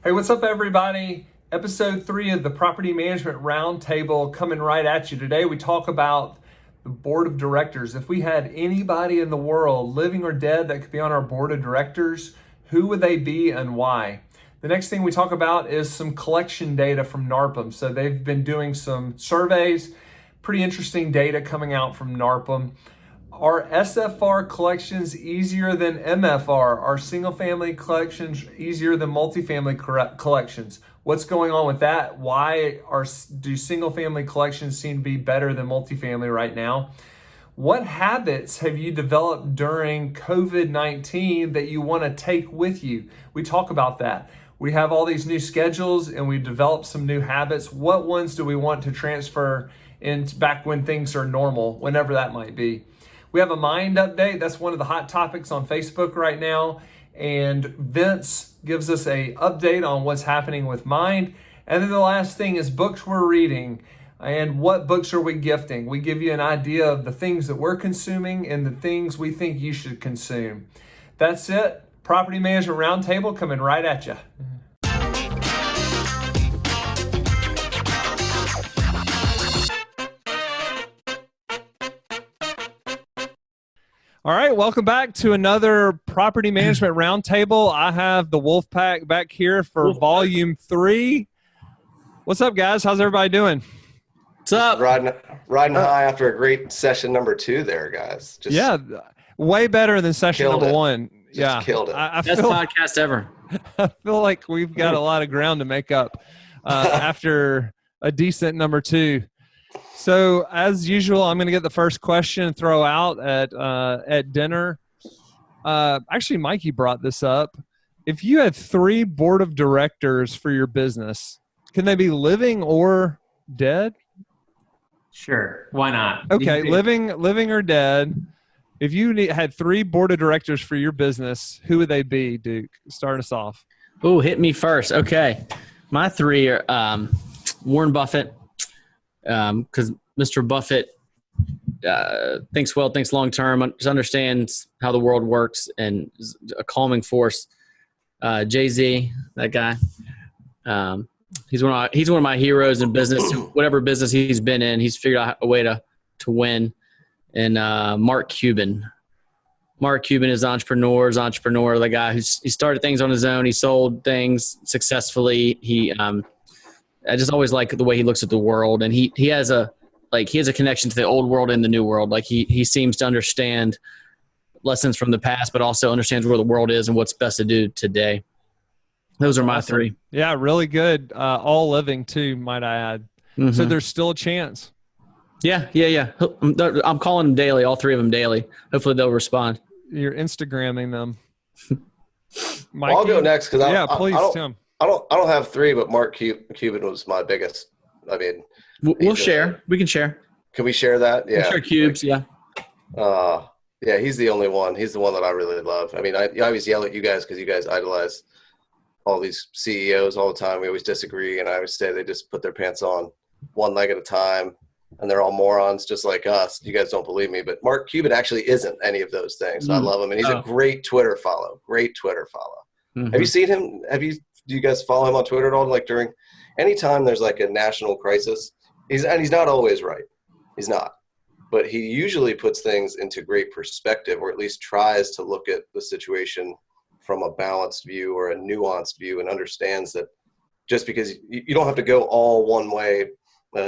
Hey, what's up, everybody? Episode 3 of the Property Management Roundtable coming right at you. Today we talk about the board of directors. If we had anybody in the world, living or dead, that could be on our board of directors, who would they be and why? The next thing we talk about is some collection data from NARPM. So they've been doing some surveys, pretty interesting data coming out from NARPM. Are SFR collections easier than MFR? Are single family collections easier than multifamily collections? What's going on with that? Why do single family collections seem to be better than multifamily right now? What habits have you developed during COVID-19 that you want to take with you? We talk about that. We have all these new schedules and we developed some new habits. What ones do we want to transfer in back when things are normal, whenever that might be? We have a Mynd update. That's one of the hot topics on Facebook right now. And Vince gives us an update on what's happening with Mynd. And then the last thing is books we're reading and what books are we gifting. We give you an idea of the things that we're consuming and the things we think you should consume. That's it. Property Management Roundtable coming right at you. All right, welcome back to another Property Management Roundtable. I have the Wolf Pack back here for Volume 3. What's up, guys? How's everybody doing? What's up? Riding high after a great session number 2 there, guys. Yeah, way better than session number 1. Yeah, killed it. Best podcast ever. I feel like we've got a lot of ground to make up after a decent number 2. So as usual, I'm going to get the first question and throw out at dinner. Actually, Mikey brought this up. If you had 3 board of directors for your business, can they be living or dead? Sure. Why not? Okay, living or dead. If you had 3 board of directors for your business, who would they be, Duke? Start us off. Oh, hit me first. Okay. My 3 are Warren Buffett. Because Mr. Buffett thinks well, thinks long term, just understands how the world works, and is a calming force. Jay-Z, that guy, he's one of my heroes in business. Whatever business he's been in, he's figured out a way to win. And Marc Cuban. Marc Cuban is entrepreneur, the guy he started things on his own. He sold things successfully. I just always like the way he looks at the world, and he has a connection to the old world and the new world. Like he seems to understand lessons from the past, but also understands where the world is and what's best to do today. Those are my 3. Yeah, really good. All living too, might I add. Mm-hmm. So there's still a chance. Yeah. I'm calling them daily, all 3 of them daily. Hopefully they'll respond. You're Instagramming them. Well, I'll go next because please, Tim. I don't have 3, but Marc Cuban was my biggest. I mean, we'll share. We can share. Can we share that? Yeah. We'll share cubes. Yeah. Yeah, he's the only one. He's the one that I really love. I mean, I always yell at you guys because you guys idolize all these CEOs all the time. We always disagree, and I always say they just put their pants on one leg at a time, and they're all morons just like us. You guys don't believe me, but Marc Cuban actually isn't any of those things. I love him, and he's a great Twitter follow. Mm-hmm. Have you seen him? Do you guys follow him on Twitter at all? Like anytime there's like a national crisis, he's not always right. He's not, but he usually puts things into great perspective, or at least tries to look at the situation from a balanced view or a nuanced view, and understands that just because you don't have to go all one way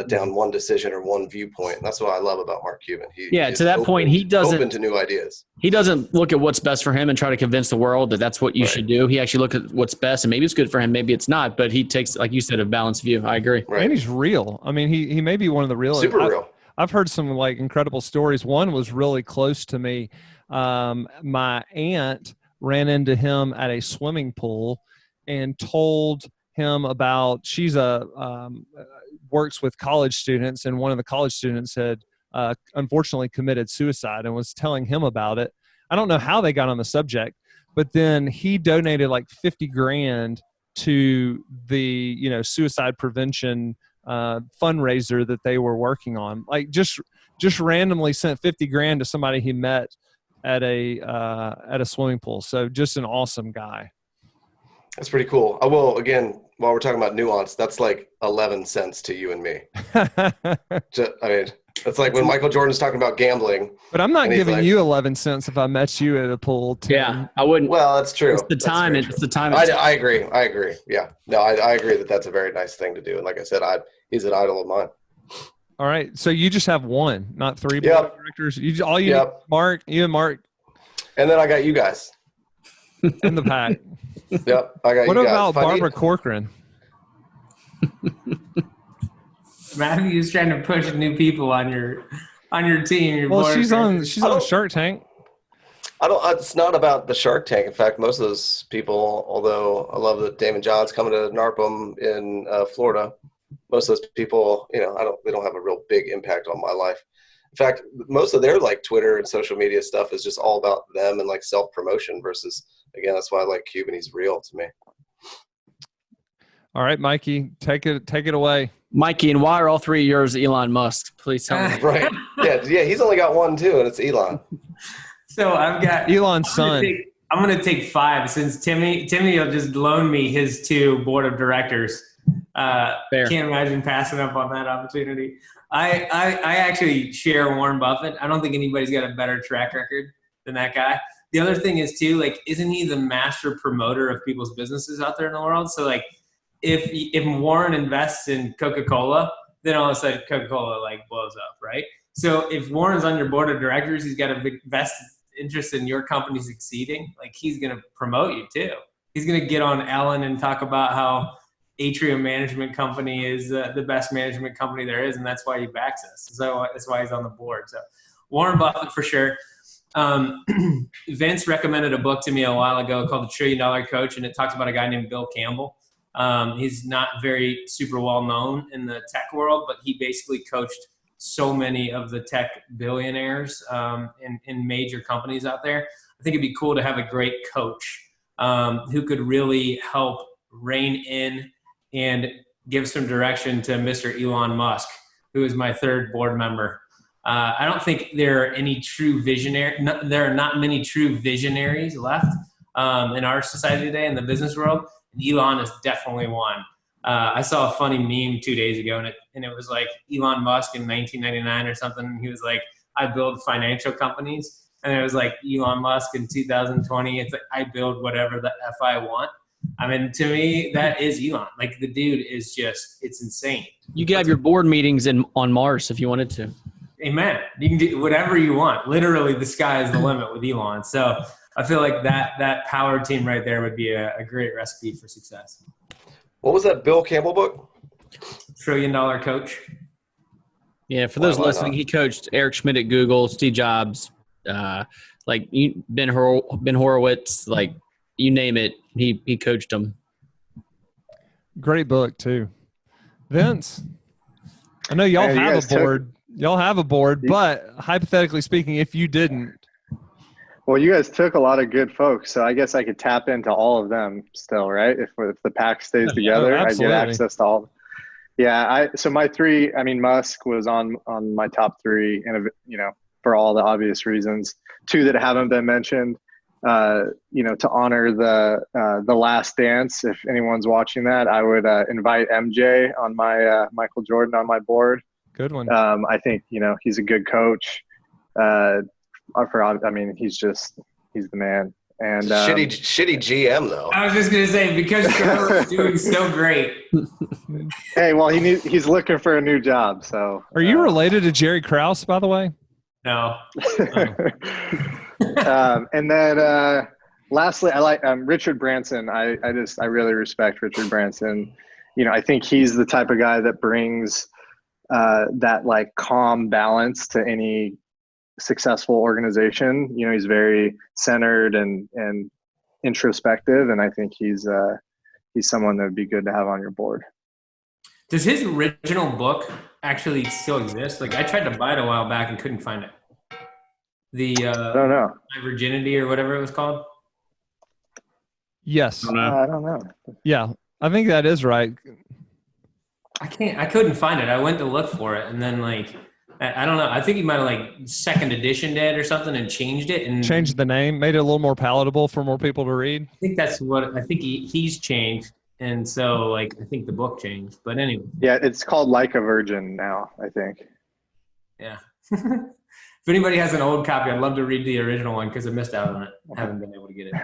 down one decision or one viewpoint. And that's what I love about Marc Cuban. To that point, he doesn't open to new ideas. He doesn't look at what's best for him and try to convince the world that that's what you should do. He actually looks at what's best, and maybe it's good for him, maybe it's not. But he takes, like you said, a balanced view. I agree. Right. And he's real. I mean, he may be one of the real. Super real. I've heard some like incredible stories. One was really close to me. My aunt ran into him at a swimming pool and told him about. She's works with college students, and one of the college students had unfortunately committed suicide and was telling him about it. I don't know how they got on the subject, but then he donated like $50,000 to the suicide prevention fundraiser that they were working on. Like just randomly sent $50,000 to somebody he met at a swimming pool. So just an awesome guy. That's pretty cool. I will, again, while we're talking about nuance, that's like 11 cents to you and me. I mean, it's like when Michael Jordan's talking about gambling. But I'm not and he's giving like, you 11 cents if I met you at a pool. 10. Yeah, I wouldn't. Well, that's true. It's the time. That's very It's the time. I agree. I agree. Yeah. No, I agree that that's a very nice thing to do. And like I said, he's an idol of mine. All right. So you just have one, not three board Yep. of directors. You need Mark, you and Mark. And then I got you guys. In the pack. Yep. I got what you guys. about Barbara Corcoran? Matthew's trying to push new people on your team. Well, she's on Shark Tank. It's not about the Shark Tank. In fact, most of those people, although I love that Damon John's coming to NARPM in Florida, most of those people, they don't have a real big impact on my life. In fact, most of their like Twitter and social media stuff is just all about them and like self-promotion versus, again, that's why I like Cuban. He's real to me. All right, Mikey, take it away. Mikey, and why are all three of yours Elon Musk? Please tell me. Right. Yeah, he's only got one too, and it's Elon. So I've got Elon's son. I'm going to take 5 since Timmy will just loan me his 2 board of directors. Fair. Can't imagine passing up on that opportunity. I actually share Warren Buffett. I don't think anybody's got a better track record than that guy. The other thing is too, like, isn't he the master promoter of people's businesses out there in the world? So like, if Warren invests in Coca-Cola, then all of a sudden Coca-Cola like blows up, right? So if Warren's on your board of directors, he's got a big vested interest in your company succeeding. Like, he's going to promote you too. He's going to get on Ellen and talk about how Atrium Management Company is the best management company there is, and that's why he backs us. So that's why he's on the board. So Warren Buffett for sure. Vince recommended a book to me a while ago called The $1 Trillion Coach, and it talks about a guy named Bill Campbell. He's not very super well known in the tech world, but he basically coached so many of the tech billionaires in major companies out there. I think it'd be cool to have a great coach who could really help rein in and give some direction to Mr. Elon Musk, who is my 3rd board member. I don't think there are any true there are not many true visionaries left in our society today in the business world. Elon is definitely one. I saw a funny meme 2 days ago, and it was like Elon Musk in 1999 or something. He was like, I build financial companies. And it was like Elon Musk in 2020. It's like, I build whatever the F I want. I mean, to me, that is Elon. Like, the dude is just, it's insane. You could have your board meetings on Mars if you wanted to. Amen. You can do whatever you want. Literally, the sky is the limit with Elon. So I feel like that power team right there would be a great recipe for success. What was that Bill Campbell book? $1 Trillion Coach. Yeah, for those listening, he coached Eric Schmidt at Google, Steve Jobs, Ben Horowitz, like you name it, he coached them. Great book too. Vince, I know y'all have a board. Y'all have a board, but hypothetically speaking, if you didn't. Well, you guys took a lot of good folks, so I guess I could tap into all of them still, right? If the pack stays together, I get access to all of them. Yeah, so my 3, I mean, Musk was on my top 3, and for all the obvious reasons. 2 that haven't been mentioned, to honor the Last Dance. If anyone's watching that, I would invite MJ on my Michael Jordan on my board. Good one. I think he's a good coach. He's the man. And shitty GM though. I was just gonna say, because Charlotte's doing so great. Hey, well, he's looking for a new job. So, are you related to Jerry Krause, by the way? No. And then lastly, I like Richard Branson. I really respect Richard Branson. I think he's the type of guy that brings that like calm balance to any successful organization. He's very centered and introspective, and I think he's someone that would be good to have on your board. Does his original book actually still exist? Like, I tried to buy it a while back and couldn't find it. I don't know. My Virginity or whatever it was called. Yes. I don't know. Yeah, I think that is right. I couldn't find it. I went to look for it, and then like I don't know. I think he might have like second editioned it or something and changed it and Changed the name, made it a little more palatable for more people to read. I think that's what I think he's changed. And so like I think the book changed. But anyway. Yeah, it's called Like a Virgin now, I think. Yeah. If anybody has an old copy, I'd love to read the original one because I missed out on it. I haven't been able to get it.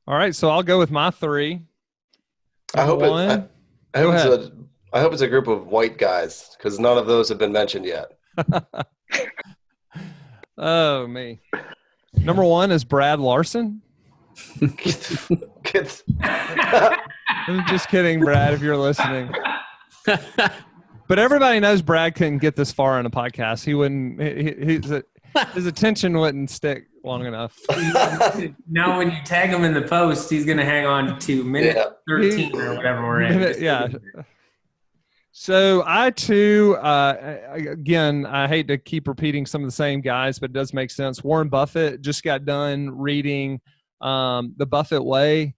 All right, so I'll go with my 3. I hope One. I hope it's a group of white guys because none of those have been mentioned yet. Oh, me. Number 1 is Brad Larson. I'm just kidding, Brad, if you're listening. But everybody knows Brad couldn't get this far on a podcast. He wouldn't. His attention wouldn't stick long enough. Now, when you tag him in the post, he's going to hang on to minute 13 or whatever we're in. Yeah. So I too, again, I hate to keep repeating some of the same guys, but it does make sense. Warren Buffett just got done reading The Buffett Way.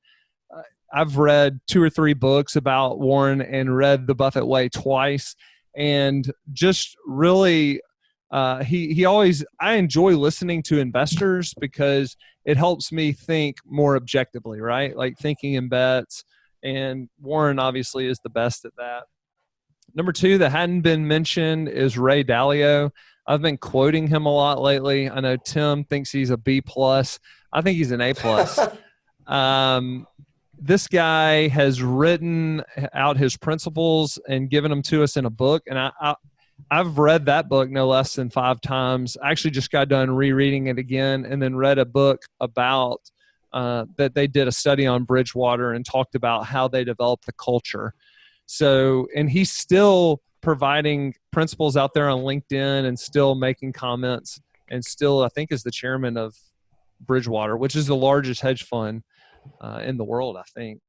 I've read 2 or 3 books about Warren and read The Buffett Way twice, and just really, he always. I enjoy listening to investors because it helps me think more objectively, right? Like thinking in bets, and Warren obviously is the best at that. Number 2 that hadn't been mentioned is Ray Dalio. I've been quoting him a lot lately. I know Tim thinks he's a B+. I think he's an A+. This guy has written out his principles and given them to us in a book. And I've read that book no less than 5 times. I actually just got done rereading it again and then read a book about that they did a study on Bridgewater and talked about how they developed the culture. So, and he's still providing principles out there on LinkedIn and still making comments and still, I think, is the chairman of Bridgewater, which is the largest hedge fund in the world, I think.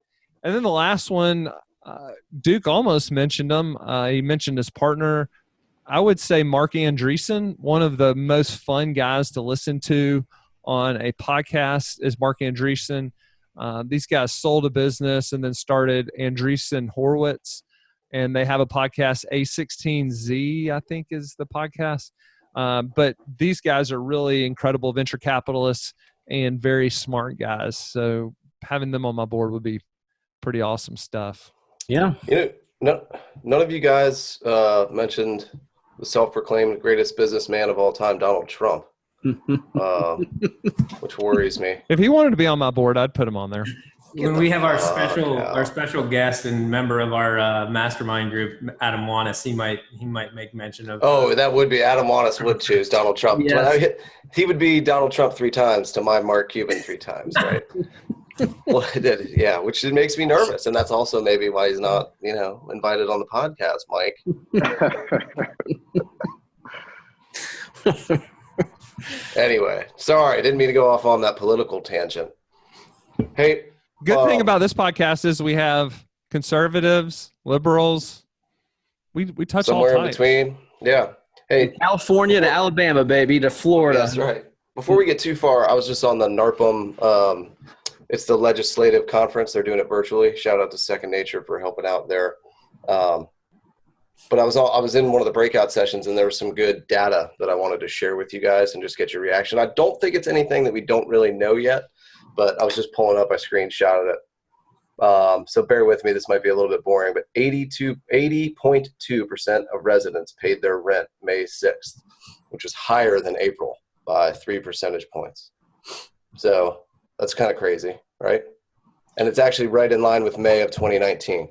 And then the last one, Duke almost mentioned him. He mentioned his partner. I would say Marc Andreessen, one of the most fun guys to listen to on a podcast is Marc Andreessen. These guys sold a business and then started Andreessen Horowitz, and they have a podcast, A16Z, I think is the podcast. But these guys are really incredible venture capitalists and very smart guys. So having them on my board would be pretty awesome stuff. Yeah. None of you guys mentioned the self-proclaimed greatest businessman of all time, Donald Trump, which worries me. If he wanted to be on my board, I'd put him on there. When we have our special guest and member of our mastermind group, Adam Wanis, he might make mention of. Oh, that would be Adam Wanis would choose Donald Trump. Yes. He would be Donald Trump 3 times to my Mark Cuban 3 times, right? Well, yeah, which makes me nervous, and that's also maybe why he's not, invited on the podcast, Mike. Anyway, sorry, I didn't mean to go off on that political tangent. Hey. Good thing about this podcast is we have conservatives, liberals. We touch all types. Somewhere in between. Yeah. Hey, California to Alabama, baby, to Florida. That's right. Before we get too far, I was just on the NARPM. It's the legislative conference. They're doing it virtually. Shout out to Second Nature for helping out there. But I was in one of the breakout sessions, and there was some good data that I wanted to share with you guys and just get your reaction. I don't think it's anything that we don't really know yet, but I was just pulling up. I screenshotted it. So bear with me. This might be a little bit boring, but 80.2% of residents paid their rent May 6th, which is higher than April by 3 percentage points. So that's kind of crazy, right? And it's actually right in line with May of 2019.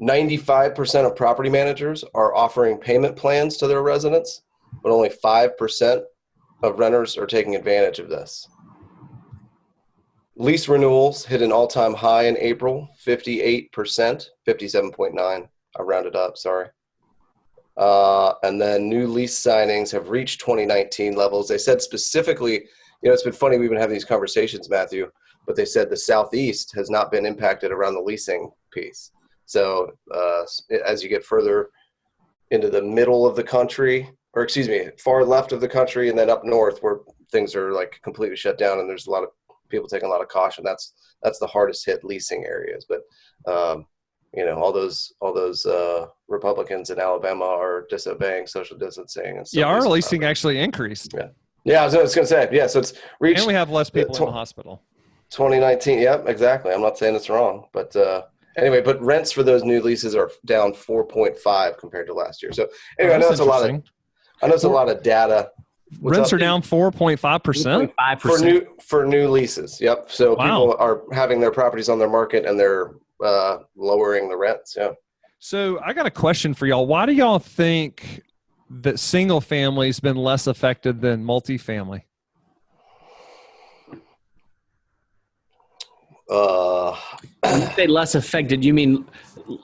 95% of property managers are offering payment plans to their residents, but only 5% of renters are taking advantage of this. Lease renewals hit an all-time high in April, 58%, 57.9. I rounded up, sorry. And then new lease signings have reached 2019 levels. They said specifically, it's been funny, we've been having these conversations, Matthew, but they said the Southeast has not been impacted around the leasing piece. So as you get further into the middle of the country, or excuse me, far left of the country, and then up north where things are like completely shut down and there's a lot of people taking a lot of caution, that's the hardest hit leasing areas. But all those Republicans in Alabama are disobeying social distancing and stuff. Yeah, our leasing actually increased. Yeah, I was going to say, so it's reached. And we have less people in the hospital. 2019, yep, exactly. I'm not saying it's wrong, but anyway, but rents for those new leases are down 4.5 compared to last year. So anyway, I know it's a lot of data. Rents are down 4.5%. For new leases. Yep. So people are having their properties on their market and they're lowering the rents. Yeah. So I got a question for y'all. Why do y'all think that single family's been less affected than multifamily? When you say less affected, you mean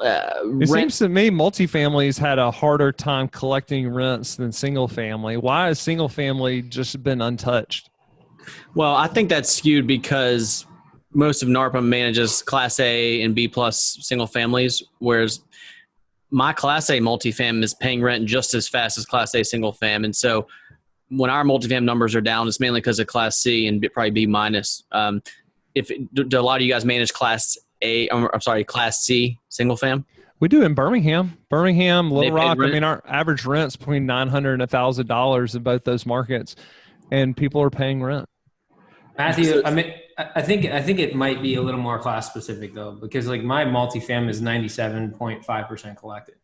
it seems to me multifamilies had a harder time collecting rents than single family. Why has single family just been untouched? Well, I think that's skewed because most of NARPM manages Class A and B plus single families, whereas my Class A multifam is paying rent just as fast as Class A single fam. And so when our multifam numbers are down, it's mainly because of Class C and probably B minus. Do a lot of you guys manage Class C single fam? We do in Birmingham, Little Rock. I mean, our average rent's between $900 and $1,000 in both those markets, and people are paying rent. Matthew, I mean, I think it might be a little more class specific though, because like my multifam is 97.5% collected.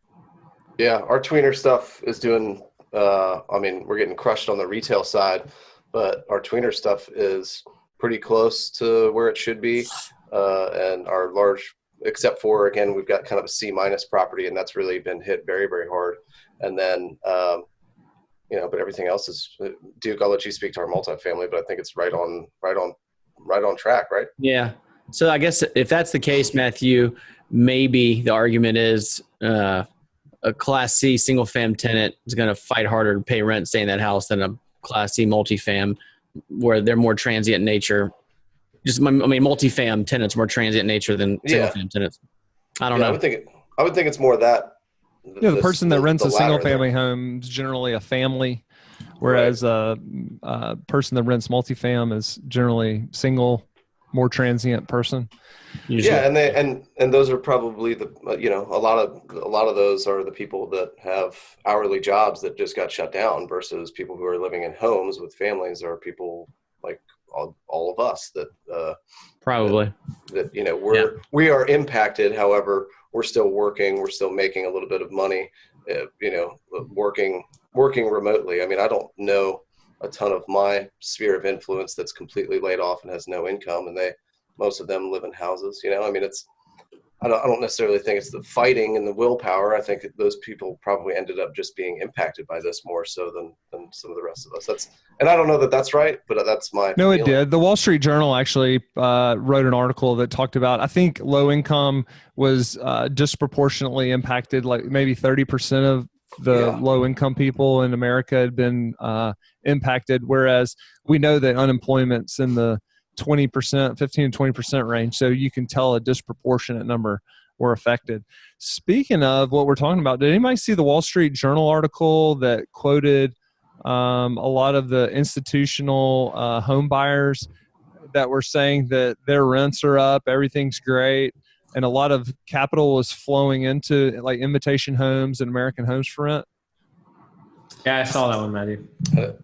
Yeah, our tweener stuff is doing. I mean, we're getting crushed on the retail side, but our tweener stuff is pretty close to where it should be, and our large, except for again, we've got kind of a C minus property, and that's really been hit very, very hard. And then, but everything else is. Duke, I'll let you speak to our multifamily, but I think it's right on track, right? Yeah. So I guess if that's the case, Matthew, maybe the argument is a Class C single fam tenant is going to fight harder to pay rent, stay in that house than a Class C multifam, where they're more transient in nature. Multifam tenants more transient in nature than single fam tenants. I don't know. I would think it's more that. The person that rents a single family home is generally a family, whereas a person that rents multifam is generally single, more transient person. Usually. Yeah, and those are probably a lot of those are the people that have hourly jobs that just got shut down versus people who are living in homes with families, or people like all of us that probably we are impacted. However, we're still working. We're still making a little bit of money. Working remotely. I mean, I don't know a ton of my sphere of influence that's completely laid off and has no income, and most of them live in houses. I mean, I don't necessarily think it's the fighting and the willpower. I think those people probably ended up just being impacted by this more so than some of the rest of us. And I don't know that that's right, but that's my feeling. It did. The Wall Street Journal actually wrote an article that talked about, I think low income was disproportionately impacted, like maybe 30% of the low income people in America had been impacted, whereas we know that unemployment's in the 20%, 15 to 20% range. So you can tell a disproportionate number were affected. Speaking of what we're talking about, did anybody see the Wall Street Journal article that quoted a lot of the institutional home buyers that were saying that their rents are up, everything's great, and a lot of capital was flowing into like Invitation Homes and American Homes for Rent? Yeah, I saw that one, Matthew.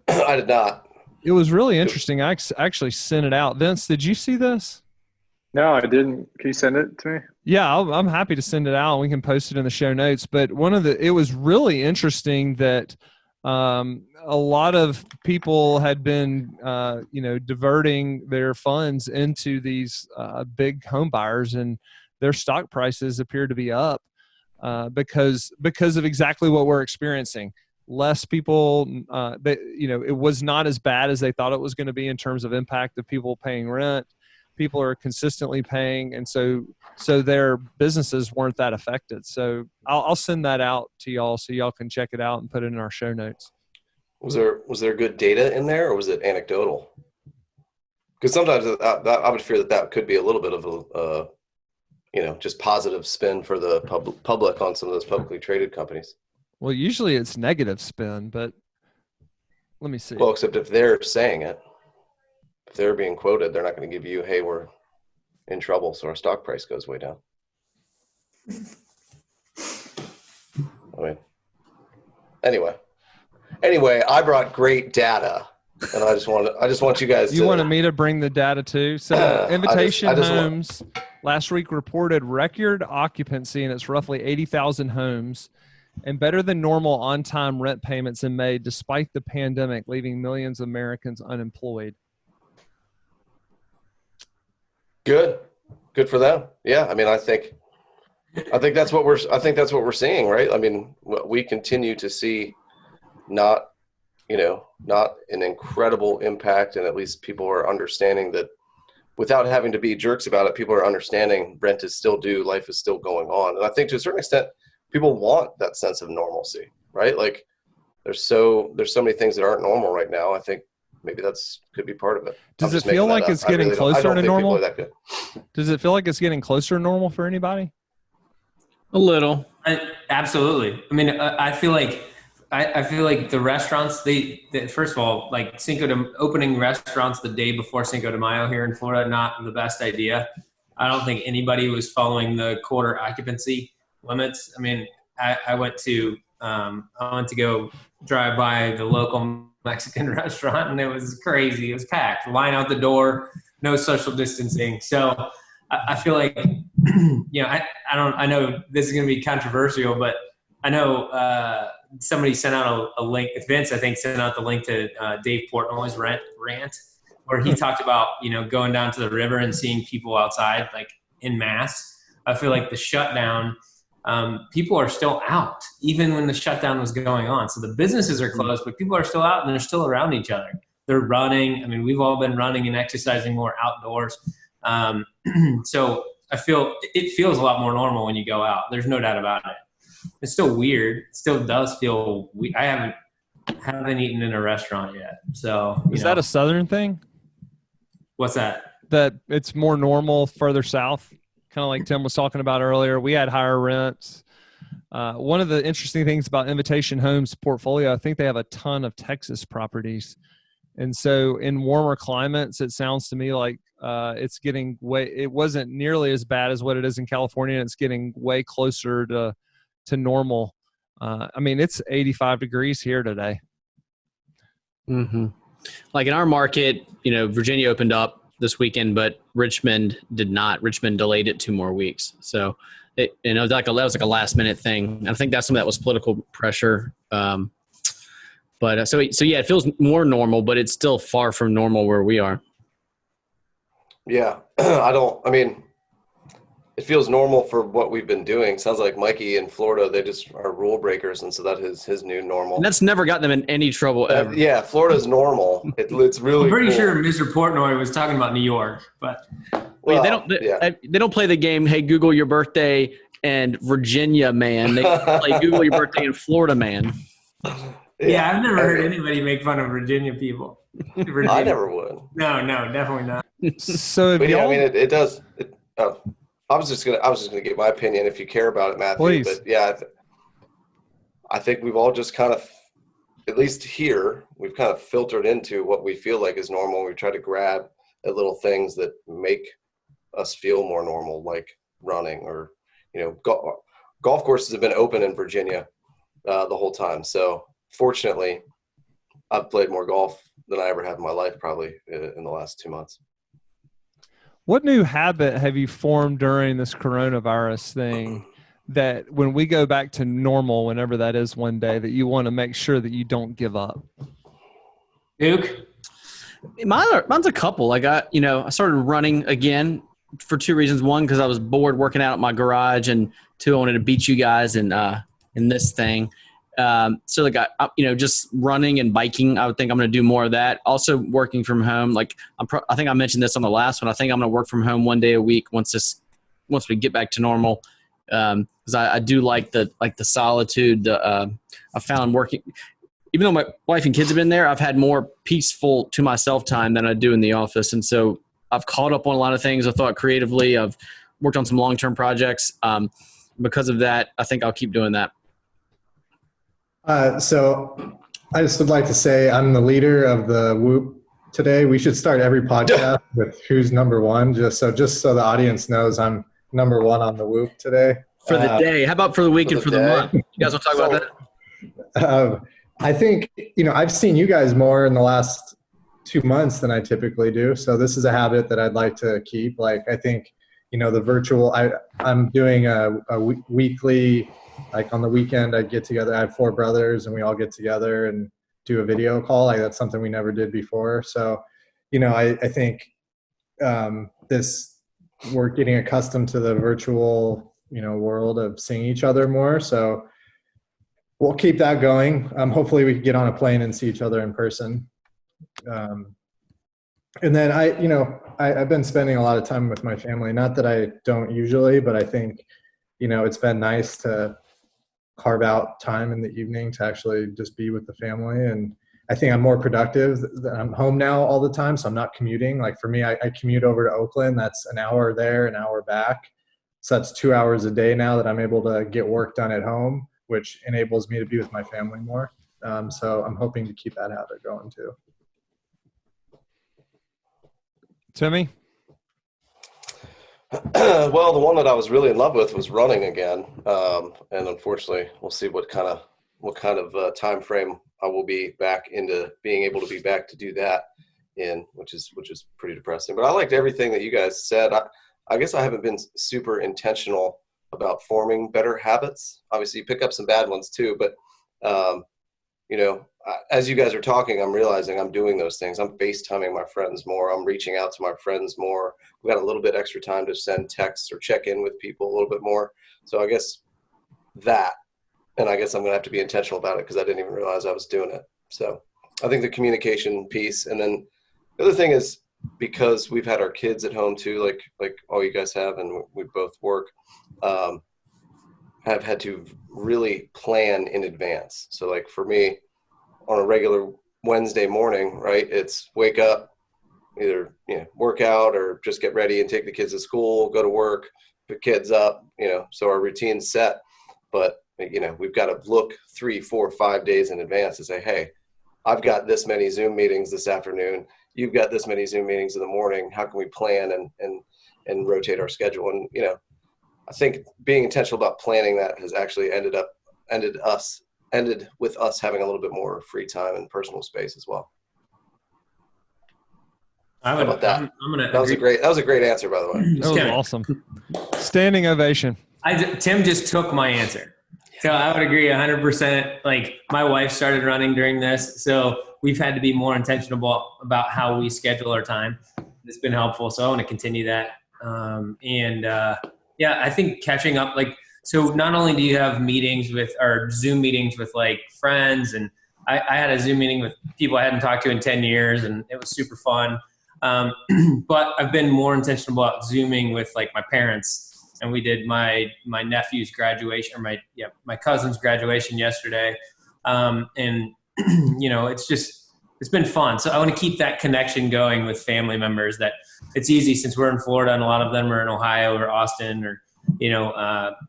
I did not. It was really interesting. I actually sent it out. Vince, did you see this? No, I didn't. Can you send it to me? Yeah, I'm happy to send it out. We can post it in the show notes. But it was really interesting that a lot of people had been, diverting their funds into these big home buyers, and their stock prices appear to be up because of exactly what we're experiencing. Less people, it was not as bad as they thought it was going to be in terms of impact of people paying rent. People are consistently paying, and so their businesses weren't that affected. So I'll send that out to y'all so y'all can check it out and put it in our show notes. Was there good data in there, or was it anecdotal? Because sometimes I would fear that could be a little bit of a just positive spin for the public on some of those publicly traded companies. Well, usually it's negative spin, but let me see. Well, except if they're saying it, if they're being quoted, they're not going to give you, hey, we're in trouble, so our stock price goes way down. I mean, anyway, I brought great data, and I just want you guys. You wanted me to bring the data too. So Invitation Homes last week reported record occupancy, and it's roughly 80,000 homes, and better than normal on-time rent payments in May, despite the pandemic, leaving millions of Americans unemployed. Good for them. Yeah, I mean, I think that's what we're seeing, right? I mean, we continue to see not an incredible impact, and at least people are understanding that without having to be jerks about it, people are understanding rent is still due, life is still going on. And I think to a certain extent, people want that sense of normalcy, right? Like there's so many things that aren't normal right now. I think maybe could be part of it. Does it feel like it's getting closer to normal? Does it feel like it's getting closer to normal for anybody? A little. Absolutely. I mean, I feel like the restaurants, they first of all, like opening restaurants the day before Cinco de Mayo here in Florida, not the best idea. I don't think anybody was following the quarter occupancy limits. I mean, I went to go drive by the local Mexican restaurant, and it was crazy. It was packed, line out the door, no social distancing. So I feel like, I know this is going to be controversial, but I know somebody sent out a link. Vince, I think, sent out the link to Dave Portnoy's rant, where he talked about, going down to the river and seeing people outside, like en masse. I feel like the shutdown, people are still out, even when the shutdown was going on. So the businesses are closed, but people are still out and they're still around each other. They're running. I mean, we've all been running and exercising more outdoors. So I feel it feels a lot more normal when you go out. There's no doubt about it. It's still weird. It still does feel weird. I haven't eaten in a restaurant yet. So is that a Southern thing? What's that? That it's more normal further south, kind of like Tim was talking about earlier. We had higher rents. One of the interesting things about Invitation Homes portfolio, I think they have a ton of Texas properties. And so in warmer climates, it sounds to me like it's getting it wasn't nearly as bad as what it is in California. And it's getting way closer to normal. I mean, it's 85 degrees here today. Mm-hmm. Like in our market, Virginia opened up this weekend, but Richmond did not. Richmond delayed it 2 more weeks. So that was like a last minute thing. I think some of that was political pressure. But so yeah, it feels more normal, but it's still far from normal where we are. Yeah. It feels normal for what we've been doing. Sounds like Mikey in Florida, they just are rule breakers. And so that is his new normal. And that's never gotten them in any trouble ever. Yeah. Florida's normal. It's really I'm pretty cool. sure Mr. Portnoy was talking about New York, but they don't play the game. Hey, Google your birthday and Virginia, man. They play Google your birthday and Florida, man. Yeah, I've never heard anybody make fun of Virginia people. Virginia. I never would. No, definitely not. So, it does. I was just gonna give my opinion if you care about it, Matthew. Please. But yeah, I think we've all just kind of, at least here, we've kind of filtered into what we feel like is normal. We try to grab at little things that make us feel more normal, like running or golf courses have been open in Virginia the whole time. So fortunately, I've played more golf than I ever have in my life, probably in the last 2 months. What new habit have you formed during this coronavirus thing that when we go back to normal, whenever that is one day, that you want to make sure that you don't give up? Duke? Mine's a couple. Like I started running again for 2 reasons. One, because I was bored working out at my garage, and 2, I wanted to beat you guys in this thing. So like just running and biking, I would think I'm going to do more of that. Also working from home. Like I think I mentioned this on the last one. I think I'm going to work from home 1 day a week once we get back to normal. Cause I do like the solitude. I found working, even though my wife and kids have been there, I've had more peaceful to myself time than I do in the office. And so I've caught up on a lot of things. I thought creatively. I've worked on some long-term projects. Because of that, I think I'll keep doing that. So I just would like to say I'm the leader of the Whoop today. We should start every podcast with who's number one, just so the audience knows I'm number one on the Whoop today. for the day. How about for the week and for the month? You guys want to talk about that? I think, I've seen you guys more in the last 2 months than I typically do. So this is a habit that I'd like to keep. Like, I think, the virtual, I'm doing a weekly, like on the weekend, I get together. I have 4 brothers and we all get together and do a video call. Like, that's something we never did before. So, I think we're getting accustomed to the virtual, world of seeing each other more. So we'll keep that going. Hopefully we can get on a plane and see each other in person. And then I've been spending a lot of time with my family. Not that I don't usually, but I think, it's been nice to carve out time in the evening to actually just be with the family. And I think I'm more productive. I'm home now all the time, so I'm not commuting. Like for me, I commute over to Oakland. That's an hour there, an hour back. So that's 2 hours a day now that I'm able to get work done at home, which enables me to be with my family more. So I'm hoping to keep that habit going too. Timmy? Well, the one that I was really in love with was running again. And unfortunately, we'll see what kind of time frame I will be back into being able to be back to do that in, which is pretty depressing. But I liked everything that you guys said. I guess I haven't been super intentional about forming better habits. Obviously, you pick up some bad ones too, but as you guys are talking, I'm realizing I'm doing those things. I'm FaceTiming my friends more. I'm reaching out to my friends more. We got a little bit extra time to send texts or check in with people a little bit more. So I guess that, and I guess I'm going to have to be intentional about it because I didn't even realize I was doing it. So I think the communication piece. And then the other thing is, because we've had our kids at home too, like all you guys have, and we both work, have had to really plan in advance. So like for me, on a regular Wednesday morning, right, it's wake up, either work out or just get ready and take the kids to school, go to work, pick kids up, so our routine's set. But we've got to look 3, 4, 5 days in advance to say, hey, I've got this many Zoom meetings this afternoon. You've got this many Zoom meetings in the morning. How can we plan and rotate our schedule? And I think being intentional about planning that has actually ended with us having a little bit more free time and personal space as well. How about that? That was a great answer, by the way. That was awesome. Standing ovation. Tim just took my answer. So I would agree 100%. Like, my wife started running during this, so we've had to be more intentional about how we schedule our time. It's been helpful, so I want to continue that. I think catching up, so not only do you have meetings or Zoom meetings with friends, and I had a Zoom meeting with people I hadn't talked to in 10 years, and it was super fun. But I've been more intentional about Zooming with my parents. And we did my nephew's graduation, or my cousin's graduation yesterday. It's been fun. So I want to keep that connection going with family members. That it's easy since we're in Florida and a lot of them are in Ohio or Austin or,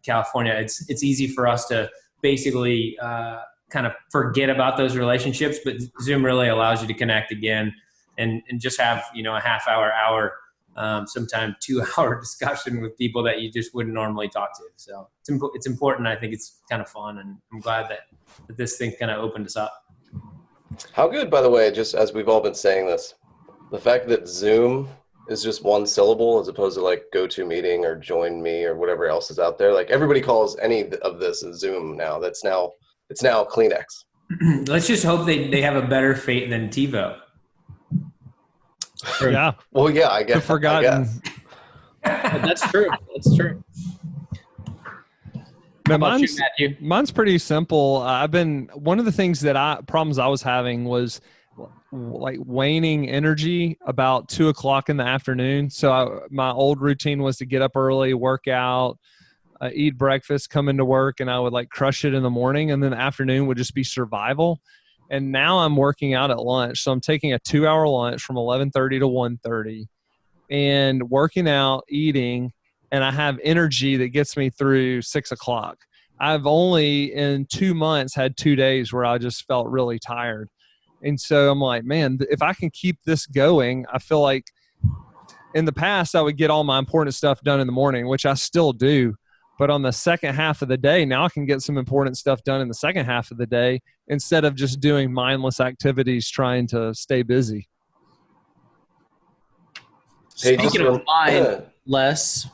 California. It's easy for us to basically kind of forget about those relationships, but Zoom really allows you to connect again and just have, a half hour, sometime 2-hour discussion with people that you just wouldn't normally talk to. So it's important. I think it's kind of fun, and I'm glad that this thing kind of opened us up. How good, by the way, just as we've all been saying this, the fact that Zoom is just one syllable as opposed to go-to meeting or join me or whatever else is out there. Everybody calls any of this a Zoom now. It's now Kleenex. Let's just hope they have a better fate than TiVo. Yeah. Well, yeah, I guess. Forgotten. That's true. That's true. No, mine's pretty simple. One of the things problems I was having was waning energy about 2:00 in the afternoon. So my old routine was to get up early, work out, eat breakfast, come into work, and I would crush it in the morning. And then the afternoon would just be survival. And now I'm working out at lunch. So I'm taking a 2-hour lunch from 11:30 to 1:30 and working out, eating, and I have energy that gets me through 6:00. I've only in 2 months had 2 days where I just felt really tired. And so I'm like, man, if I can keep this going, I feel like in the past I would get all my important stuff done in the morning, which I still do. But on the second half of the day, now I can get some important stuff done in the second half of the day instead of just doing mindless activities trying to stay busy. Hey, Speaking of mindless,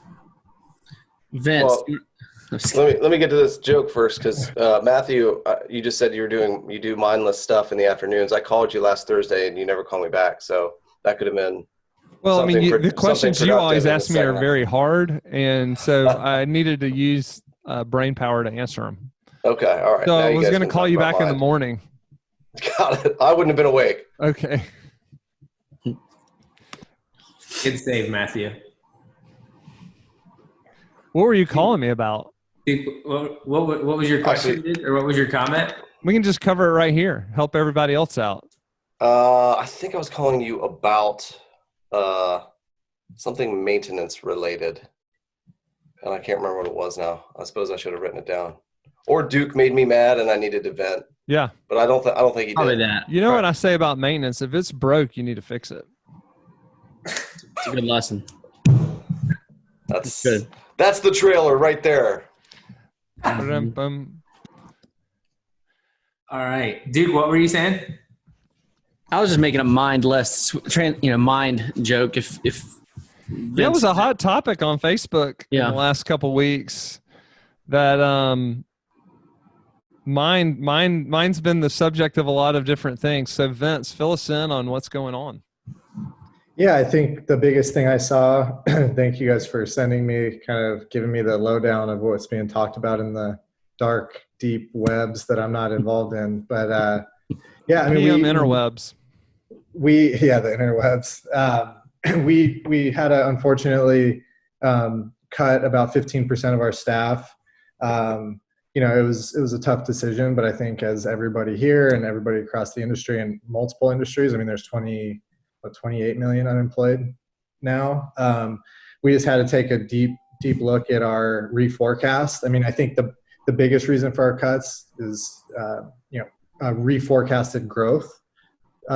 Vince. Well, let me get to this joke first, because Matthew, you just said you do mindless stuff in the afternoons. I called you last Thursday and you never called me back, so that could have been. Well, I mean, the questions you always ask me are very hard, and so I needed to use brain power to answer them. Okay, all right. So I was going to call you back in the morning. Got it. I wouldn't have been awake. Okay. Good save, Matthew. What were you calling me about? What was your question, or what was your comment? We can just cover it right here. Help everybody else out. I think I was calling you about something maintenance related, and I can't remember what it was now. I suppose I should have written it down. Or Duke made me mad and I needed to vent. Yeah, but I don't think he probably did. That. You know what I say about maintenance? If it's broke, you need to fix it. It's a good lesson. That's good. That's the trailer right there. All right, Duke, what were you saying? I was just making a mindless, mind joke. If that was a hot topic on Facebook in the last couple weeks. That mine's been the subject of a lot of different things. So Vince, fill us in on what's going on. Yeah, I think the biggest thing I saw, thank you guys for sending me, kind of giving me the lowdown of what's being talked about in the dark, deep webs that I'm not involved in. But yeah, I mean, interwebs. The interwebs. We had to unfortunately cut about 15% of our staff. It was a tough decision, but I think as everybody here and everybody across the industry and multiple industries, I mean, there's 28 million unemployed now. We just had to take a deep look at our reforecast. I mean, I think the biggest reason for our cuts is, a reforecasted growth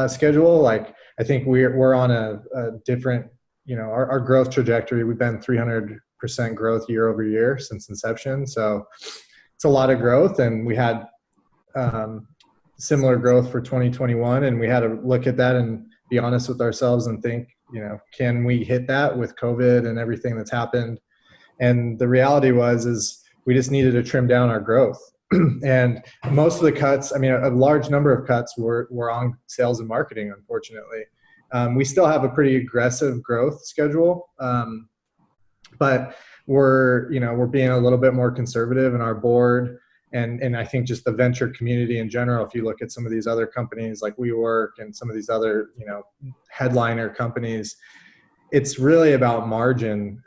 schedule. Like, I think we're on a different, our growth trajectory. We've been 300% growth year over year since inception. So it's a lot of growth, and we had similar growth for 2021, and we had to look at that and be honest with ourselves and think, can we hit that with COVID and everything that's happened? And the reality is we just needed to trim down our growth. And most of the cuts, I mean, a large number of cuts were on sales and marketing, unfortunately. We still have a pretty aggressive growth schedule, but we're being a little bit more conservative in our board. And I think just the venture community in general, if you look at some of these other companies like WeWork and some of these other, headliner companies, it's really about margin.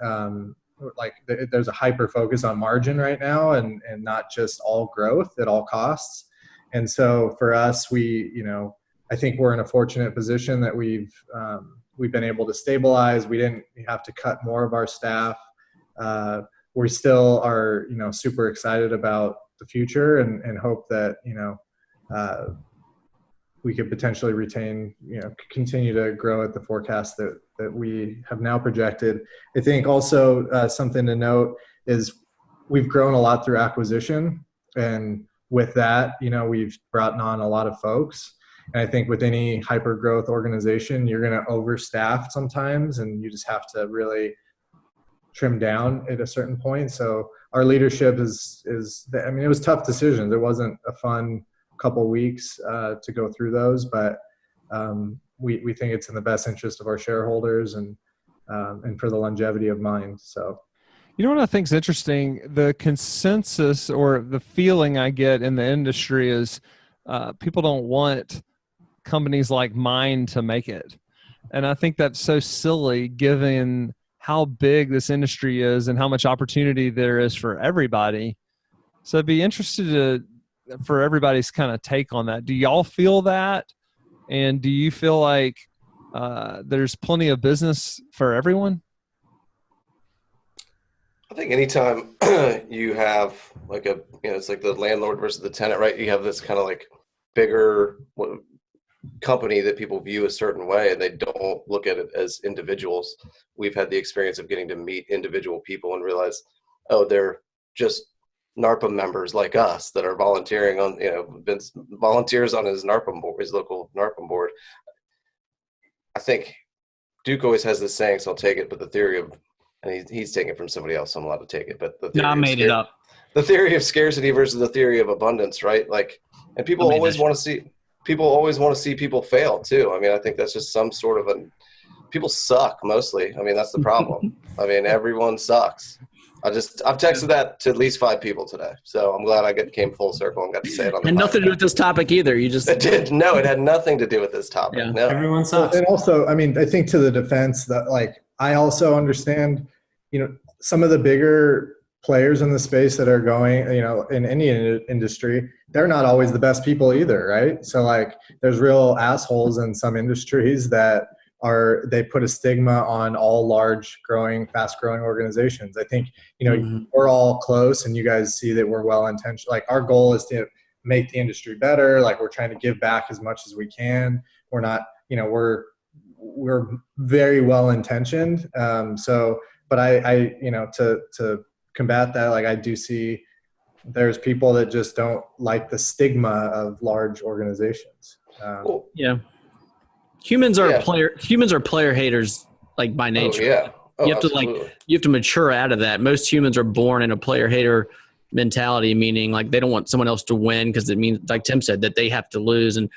There's a hyper focus on margin right now, and not just all growth at all costs. And so for us, I think we're in a fortunate position that we've been able to stabilize. We didn't have to cut more of our staff. We still are, super excited about the future and hope that, we could potentially retain, continue to grow at the forecast that we have now projected. I think also something to note is we've grown a lot through acquisition. And with that, we've brought on a lot of folks. And I think with any hyper growth organization, you're going to overstaff sometimes, and you just have to really trim down at a certain point. So our leadership it was tough decisions. It wasn't a fun couple weeks to go through those, but we think it's in the best interest of our shareholders and for the longevity of Mynd. So, what I think is interesting, the consensus or the feeling I get in the industry is people don't want companies like Mynd to make it. And I think that's so silly given how big this industry is and how much opportunity there is for everybody. So I'd be interested for everybody's kind of take on that. Do y'all feel that? And do you feel like there's plenty of business for everyone? I think anytime you have it's like the landlord versus the tenant, right? You have this kind of like bigger company that people view a certain way, and they don't look at it as individuals. We've had the experience of getting to meet individual people and realize, oh, they're just NARPM members like us that are volunteering on, been volunteers on his NARPM board, his local NARPM board. I think Duke always has this saying, so I'll take it, but the theory of, and he's taking it from somebody else, so I'm allowed to take it, but the theory I made it up. The theory of scarcity versus the theory of abundance, right? Like, and people always want to see people fail too. I mean, I think that's just some sort of people suck mostly. I mean, that's the problem. I mean, everyone sucks. I've texted that to at least 5 people today. So I'm glad I came full circle and got to say it on the And nothing to do with this topic either. You just. It did. No, it had nothing to do with this topic. Yeah. No. Everyone sucks. And also, I mean, I think to the defense that, like, I also understand, some of the bigger players in the space that are going, in any industry, they're not always the best people either, right? So, like, there's real assholes in some industries that they put a stigma on all fast growing organizations. I think, we're all close, and you guys see that we're well intentioned. Like, our goal is to make the industry better. Like, we're trying to give back as much as we can. We're not, we're very well intentioned. But I to combat that, like, I do see there's people that just don't like the stigma of large organizations. Yeah. Humans are player haters, like, by nature. Oh, yeah. Oh, you have to mature out of that. Most humans are born in a player hater mentality, meaning, like, they don't want someone else to win because it means, like Tim said, that they have to lose. And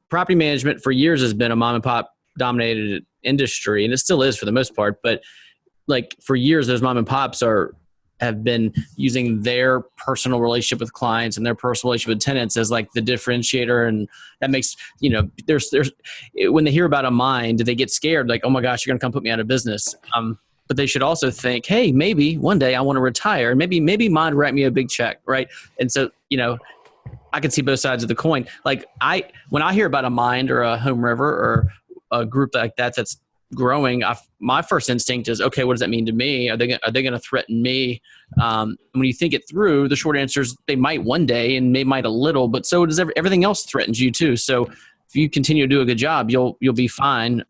property management for years has been a mom and pop dominated industry, and it still is for the most part. But, like, for years, those mom and pops have been using their personal relationship with clients and their personal relationship with tenants as, like, the differentiator. And that makes, there's when they hear about a Mynd, they get scared, like, oh my gosh, you're going to come put me out of business. But they should also think, hey, maybe one day I want to retire, and maybe Mynd write me a big check, right? And so, I can see both sides of the coin. Like, when I hear about a Mynd or a Home River or a group like that's growing, my first instinct is, okay, what does that mean to me? Are they going to threaten me? When you think it through, the short answer is they might one day, and they might a little, but so does everything else threatens you too. So if you continue to do a good job, you'll be fine.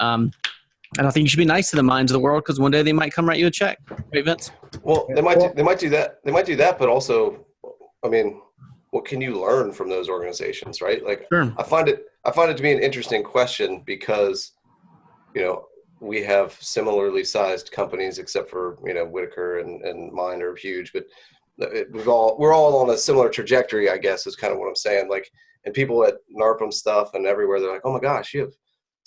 And I think you should be nice to the Mynds of the world, because one day they might come write you a check. Right, Vince? Well, they might do that. They might do that, but also, I mean, what can you learn from those organizations, right? Like, sure. I find it to be an interesting question because, we have similarly sized companies, except for, Whitaker and Mynd are huge, but we're all on a similar trajectory, I guess, is kind of what I'm saying. Like, and people at NARPM stuff and everywhere, they're like, oh my gosh, you have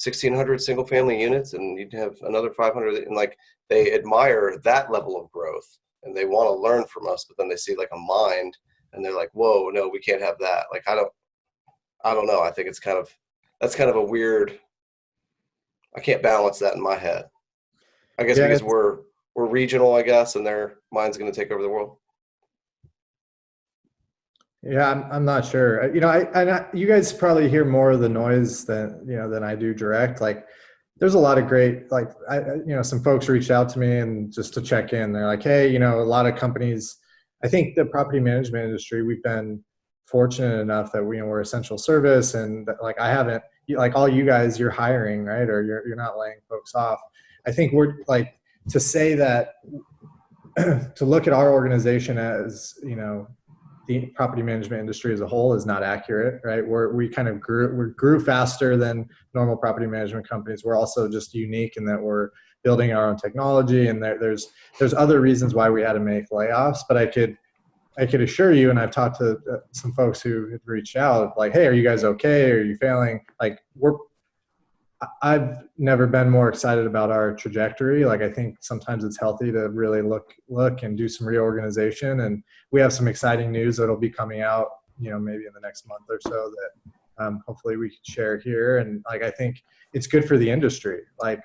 1,600 single family units and you'd have another 500. And, like, they admire that level of growth and they want to learn from us, but then they see, like, a Mynd and they're like, whoa, no, we can't have that. Like, I don't know. I think that's kind of a weird, I can't balance that in my head. I guess because we're regional, I guess, and their Mynd's going to take over the world. Yeah, I'm not sure. You guys probably hear more of the noise than I do direct. Like, there's a lot of great, like, some folks reached out to me and just to check in. They're like, hey, a lot of companies, I think the property management industry, we've been fortunate enough that we're essential service, and like, I haven't, like, all you guys, you're hiring, right? Or you're not laying folks off. I think we're, like, to say that, to look at our organization as, the property management industry as a whole is not accurate, right? We grew faster than normal property management companies. We're also just unique in that we're building our own technology, and there's other reasons why we had to make layoffs. But I could assure you, and I've talked to some folks who have reached out, like, hey, are you guys okay? Are you failing? Like, I've never been more excited about our trajectory. Like, I think sometimes it's healthy to really look and do some reorganization. And we have some exciting news that'll be coming out, maybe in the next month or so that hopefully we can share here. And, like, I think it's good for the industry. Like,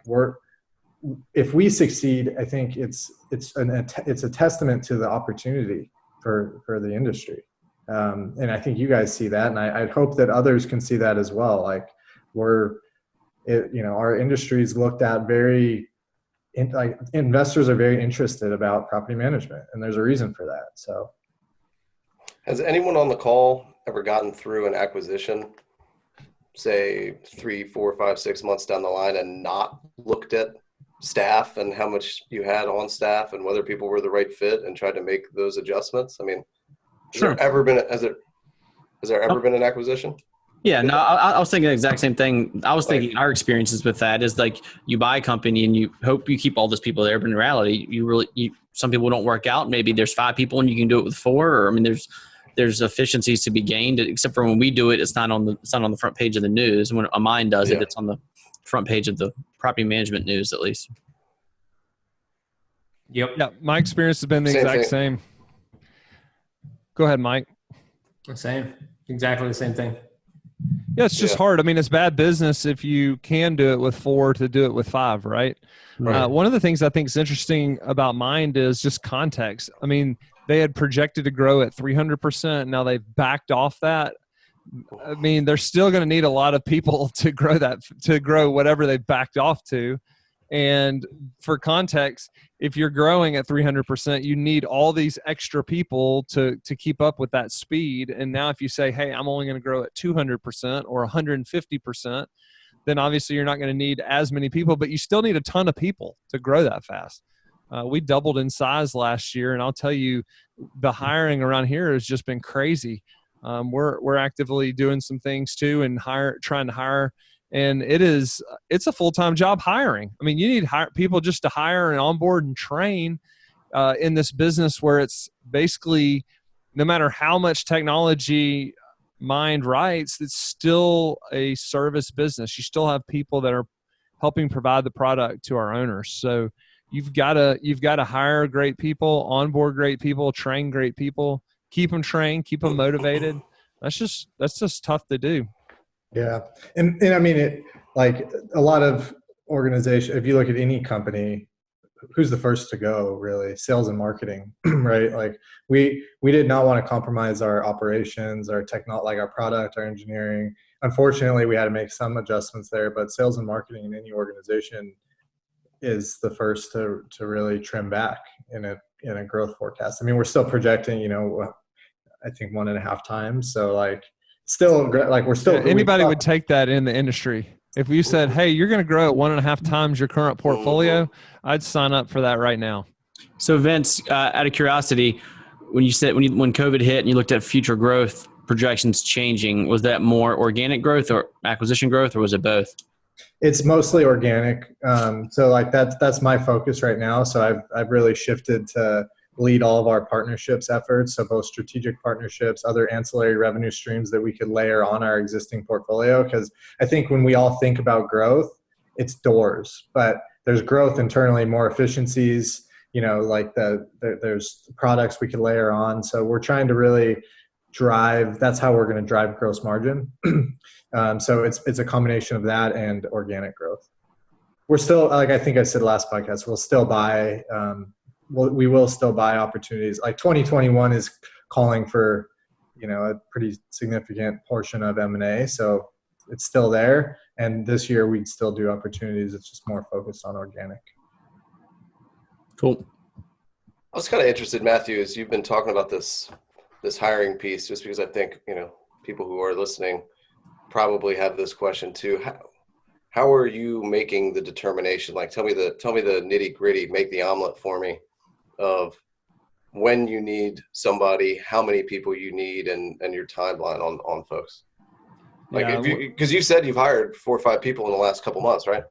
if we succeed, I think it's a testament to the opportunity for the industry. And I think you guys see that, and I hope that others can see that as well. Like, our industry is looked at like, investors are very interested about property management, and there's a reason for that. So, has anyone on the call ever gotten through an acquisition, say 3, 4, 5, 6 months down the line, and not looked at staff and how much you had on staff and whether people were the right fit and tried to make those adjustments? I mean, has there ever been an acquisition? Yeah, no, I was thinking the exact same thing. I was thinking our experiences with that is like you buy a company and you hope you keep all those people there, but in reality, some people don't work out. Maybe there's 5 people and you can do it with 4. Or I mean, there's efficiencies to be gained. Except for when we do it, it's not on the front page of the news. When a Mynd does it, it's on the front page of the property management news, at least. Yep. Yeah, my experience has been the exact same. Go ahead, Mike. Same. Exactly the same thing. Yeah, it's just hard. I mean, it's bad business if you can do it with 4 to do it with 5, right? One of the things I think is interesting about Mynd is just context. I mean, they had projected to grow at 300%. Now they've backed off that. I mean, they're still going to need a lot of people to grow whatever they've backed off to. And for context, if you're growing at 300%, you need all these extra people to keep up with that speed. And now if you say, hey, I'm only going to grow at 200% or 150%, then obviously you're not going to need as many people, but you still need a ton of people to grow that fast. We doubled in size last year, and I'll tell you, the hiring around here has just been crazy. We're actively doing some things too and trying to hire. And it's a full-time job hiring. I mean, you need people just to hire and onboard and train in this business where it's basically no matter how much technology Mynd writes, it's still a service business. You still have people that are helping provide the product to our owners. So you've got to hire great people, onboard great people, train great people, keep them trained, keep them motivated. That's just tough to do. Yeah. And I mean, like a lot of organizations, if you look at any company, who's the first to go really? Sales and marketing, right? Like we did not want to compromise our operations, our like our product, our engineering. Unfortunately, we had to make some adjustments there, but sales and marketing in any organization is the first to really trim back in a growth forecast. I mean, we're still projecting, I think 1.5 times. So like, still like we're still anybody would take that in the industry. If you said, hey, you're going to grow at 1.5 times your current portfolio, I'd sign up for that right now. So Vince, out of curiosity, when COVID hit and you looked at future growth projections changing, was that more organic growth or acquisition growth, or was it both? It's mostly organic. So like that's my focus right now. So I've really shifted to lead all of our partnerships efforts. So both strategic partnerships, other ancillary revenue streams that we could layer on our existing portfolio. Because I think when we all think about growth, it's doors, but there's growth internally, more efficiencies, like there's products we could layer on. So we're trying to really that's how we're going to drive gross margin. So it's a combination of that and organic growth. We're still, like I think I said last podcast, we'll still buy, we will still buy opportunities. Like 2021 is calling for, a pretty significant portion of M&A. So it's still there. And this year we'd still do opportunities. It's just more focused on organic. Cool. I was kind of interested, Matthew, as you've been talking about this hiring piece, just because I think, people who are listening probably have this question too. How are you making the determination? Like, tell me the nitty gritty, make the omelet for me of when you need somebody, how many people you need, and your timeline on folks. Like, because you said you've hired 4 or 5 people in the last couple months, right?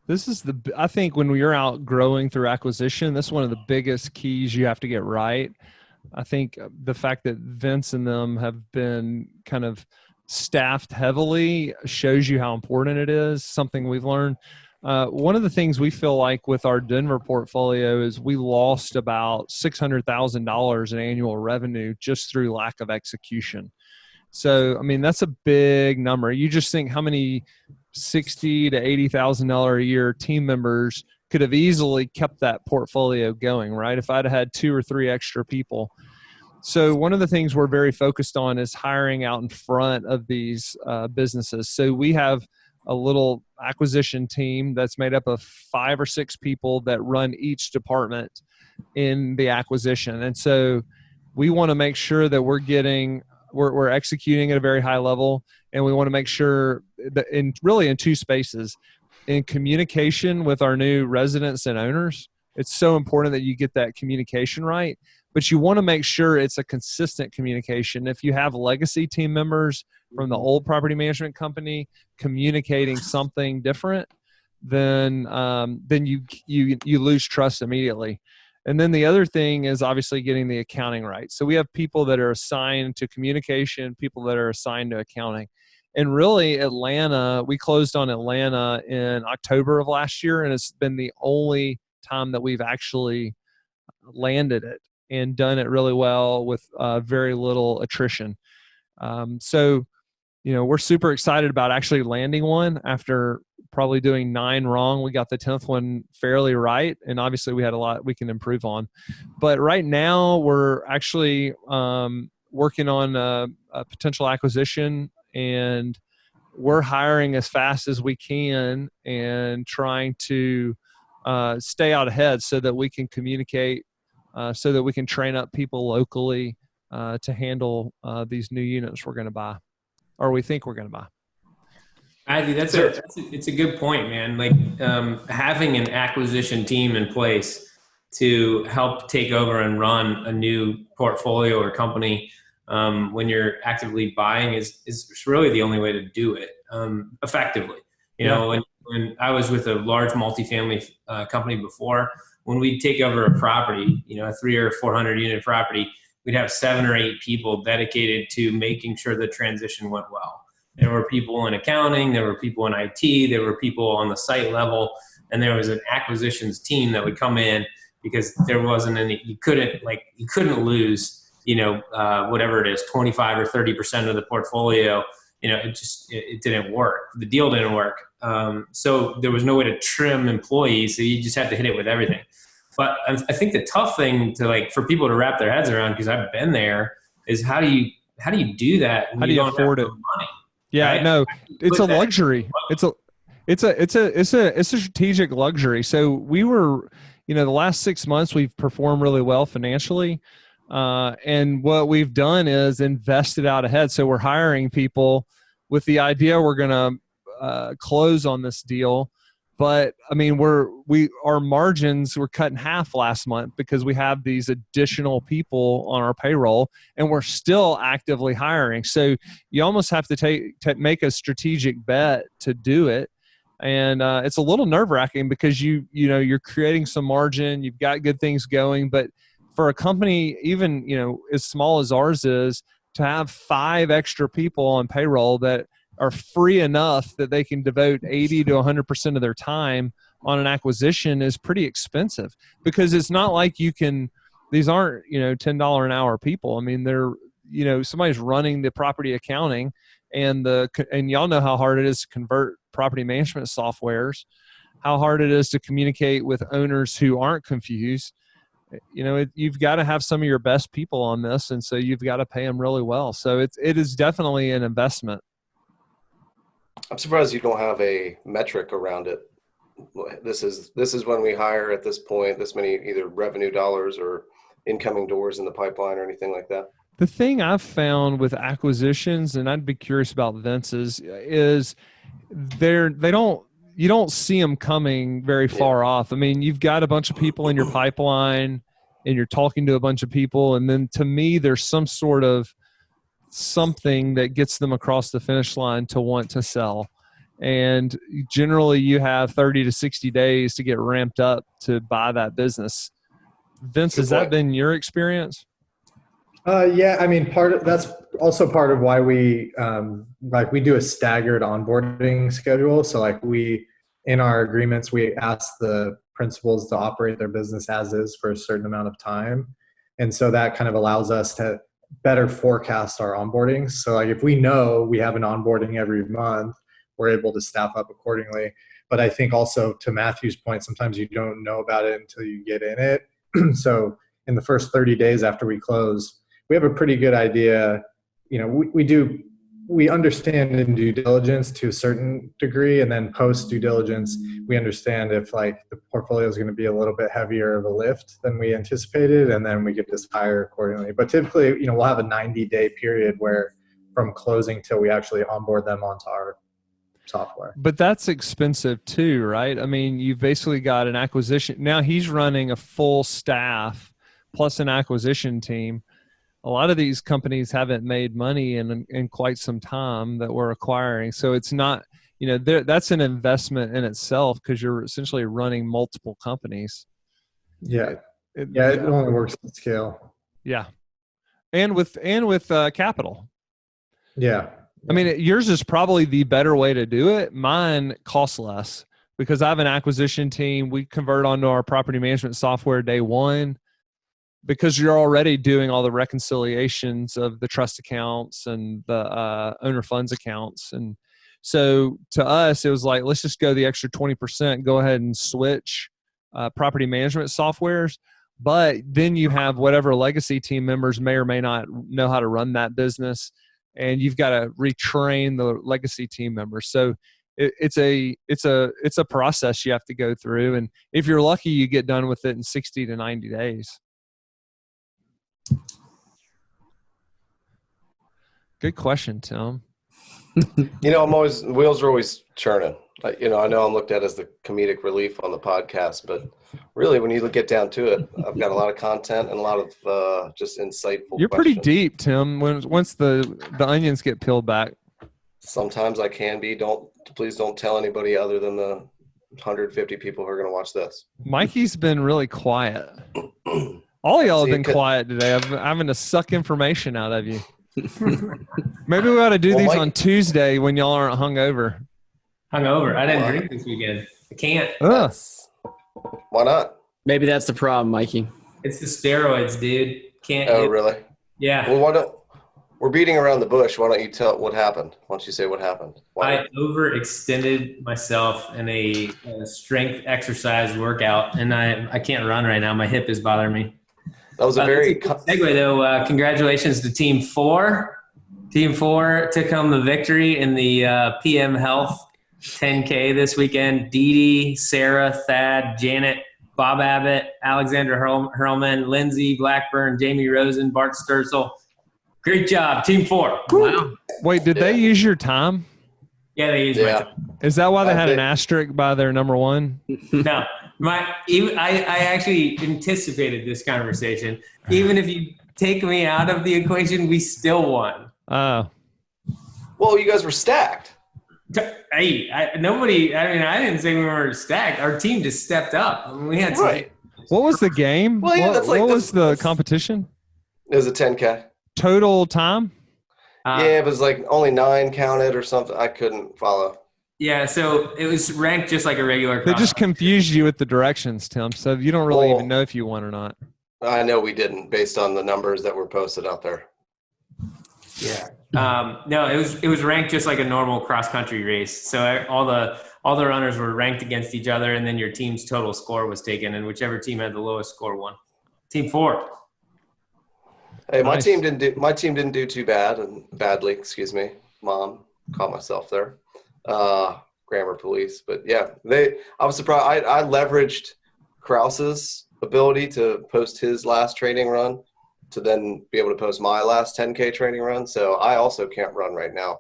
This is I think when you're out growing through acquisition, that's one of the biggest keys you have to get right. I think the fact that Vince and them have been kind of staffed heavily shows you how important it is, something we've learned. One of the things we feel like with our Denver portfolio is we lost about $600,000 in annual revenue just through lack of execution. So, I mean, that's a big number. You just think how many $60,000 to $80,000 a year team members could have easily kept that portfolio going, right? If I'd had 2 or 3 extra people. So one of the things we're very focused on is hiring out in front of these businesses. So we have a little acquisition team that's made up of 5 or 6 people that run each department in the acquisition. And so we want to make sure that we're executing at a very high level, and we want to make sure that in 2 spaces. in communication with our new residents and owners. It's so important that you get that communication right, but you want to make sure it's a consistent communication. If you have legacy team members from the old property management company communicating something different, then you lose trust immediately. And then the other thing is obviously getting the accounting right. So we have people that are assigned to communication, people that are assigned to accounting. And really Atlanta, we closed on Atlanta in October of last year, and it's been the only time that we've actually landed it and done it really well with very little attrition. So, we're super excited about actually landing one after probably doing 9 wrong. We got the 10th one fairly right. And obviously we had a lot we can improve on. But right now we're actually working on a potential acquisition, and we're hiring as fast as we can and trying to stay out ahead so that we can communicate, so that we can train up people locally to handle these new units we're going to buy, or we think we're going to buy. I think it's a good point, man. Like having an acquisition team in place to help take over and run a new portfolio or company when you're actively buying is really the only way to do it effectively. You know, when I was with a large multifamily company before, when we'd take over a property, a 300 or 400 unit property, we'd have 7 or 8 people dedicated to making sure the transition went well. There were people in accounting, there were people in IT, there were people on the site level, and there was an acquisitions team that would come in because there wasn't any, you couldn't lose, whatever it is, 25 or 30% of the portfolio. It didn't work. The deal didn't work. So there was no way to trim employees. So you just had to hit it with everything. But I think the tough thing for people to wrap their heads around, because I've been there, is how do you do that? How do you afford it? Money, yeah, right? No, it's a luxury. It's a strategic luxury. So we were, the last 6 months we've performed really well financially. And what we've done is invested out ahead. So we're hiring people with the idea we're going to close on this deal. But I mean, our margins were cut in half last month because we have these additional people on our payroll, and we're still actively hiring. So you almost have to make a strategic bet to do it. And it's a little nerve-wracking because you're creating some margin, you've got good things going, but for a company, even, as small as ours is, to have 5 extra people on payroll that are free enough that they can devote 80 to 100% of their time on an acquisition is pretty expensive, because it's not like these aren't, $10 an hour people. I mean, they're, somebody's running the property accounting, and y'all know how hard it is to convert property management softwares, how hard it is to communicate with owners who aren't confused. You've got to have some of your best people on this, and so you've got to pay them really well. So it is definitely an investment. I'm surprised you don't have a metric around it. This is when we hire at this point, this many either revenue dollars or incoming doors in the pipeline or anything like that. The thing I've found with acquisitions, and I'd be curious about Vince's, is you don't see them coming very far off. I mean, you've got a bunch of people in your pipeline and you're talking to a bunch of people. And then to me, there's some sort of something that gets them across the finish line to want to sell. And generally you have 30 to 60 days to get ramped up to buy that business. Vince, has that been your experience? Yeah, I mean, that's also part of why we we do a staggered onboarding schedule. So in our agreements, we ask the principals to operate their business as is for a certain amount of time. And so that kind of allows us to better forecast our onboardings. So if we know we have an onboarding every month, we're able to staff up accordingly. But I think also, to Matthew's point, sometimes you don't know about it until you get in it. So in the first 30 days after we close, we have a pretty good idea. We understand in due diligence to a certain degree, and then post due diligence, we understand if the portfolio is going to be a little bit heavier of a lift than we anticipated, and then we get this hire accordingly. But typically, we'll have a 90-day period where from closing till we actually onboard them onto our software. But that's expensive too, right? I mean, you've basically got an acquisition. Now he's running a full staff plus an acquisition team. A lot of these companies haven't made money in quite some time that we're acquiring. So it's not, that's an investment in itself because you're essentially running multiple companies. Yeah. It only works at scale. Yeah. And with capital. Yeah. I mean, yours is probably the better way to do it. Mine costs less because I have an acquisition team. We convert onto our property management software day one because you're already doing all the reconciliations of the trust accounts and the owner funds accounts. And so to us, it was like, let's just go the extra 20%, go ahead and switch property management softwares. But then you have whatever legacy team members may or may not know how to run that business. And you've got to retrain the legacy team members. So it's a process you have to go through. And if you're lucky, you get done with it in 60 to 90 days. Good question, Tim. Wheels are always churning. I know I'm looked at as the comedic relief on the podcast, but really when you get down to it, I've got a lot of content and a lot of just insightful You're questions. pretty deep, Tim, once the onions get peeled back. Sometimes I can be. Please don't tell anybody other than the 150 people who are going to watch this. Mikey's been really quiet. All y'all have been quiet today. I'm having to suck information out of you. Maybe we ought to do these on Tuesday when y'all aren't hungover. Hungover? I didn't drink this weekend. I can't. Why not? Maybe that's the problem, Mikey. It's the steroids, dude. Can't. Oh, really? Yeah. Well, we're beating around the bush. Why don't you tell what happened? Why don't you say what happened? I overextended myself in a strength exercise workout, and I can't run right now. My hip is bothering me. That was a very segue, though. Congratulations to Team 4. Team 4 took home the victory in the PM Health 10K this weekend. Dee Dee, Sarah, Thad, Janet, Bob Abbott, Alexander Hurlman, Lindsay Blackburn, Jamie Rosen, Bart Sturzel. Great job, Team 4. Wow. Wait, did they use your time? Yeah, they used my time. Is that why they had an asterisk by their number one? No. I actually anticipated this conversation. Even if you take me out of the equation, we still won. Well, you guys were stacked. Hey, I didn't say we were stacked. Our team just stepped up. I mean, we had right. What was the game? Well, yeah, what was the competition? It was a 10K. Total time? Yeah, it was like only 9 counted or something. I couldn't follow. Yeah, so it was ranked just like a regular. They just confused you with the directions, Tim. So you don't really even know if you won or not. I know we didn't, based on the numbers that were posted out there. Yeah. No, it was ranked just like a normal cross country race. So all the runners were ranked against each other, and then your team's total score was taken, and whichever team had the lowest score won. Team 4. Hey, my team didn't do too badly. Excuse me, Mom. Caught myself there. Grammar police, but yeah, I was surprised. I leveraged Krause's ability to post his last training run to then be able to post my last 10K training run. So I also can't run right now.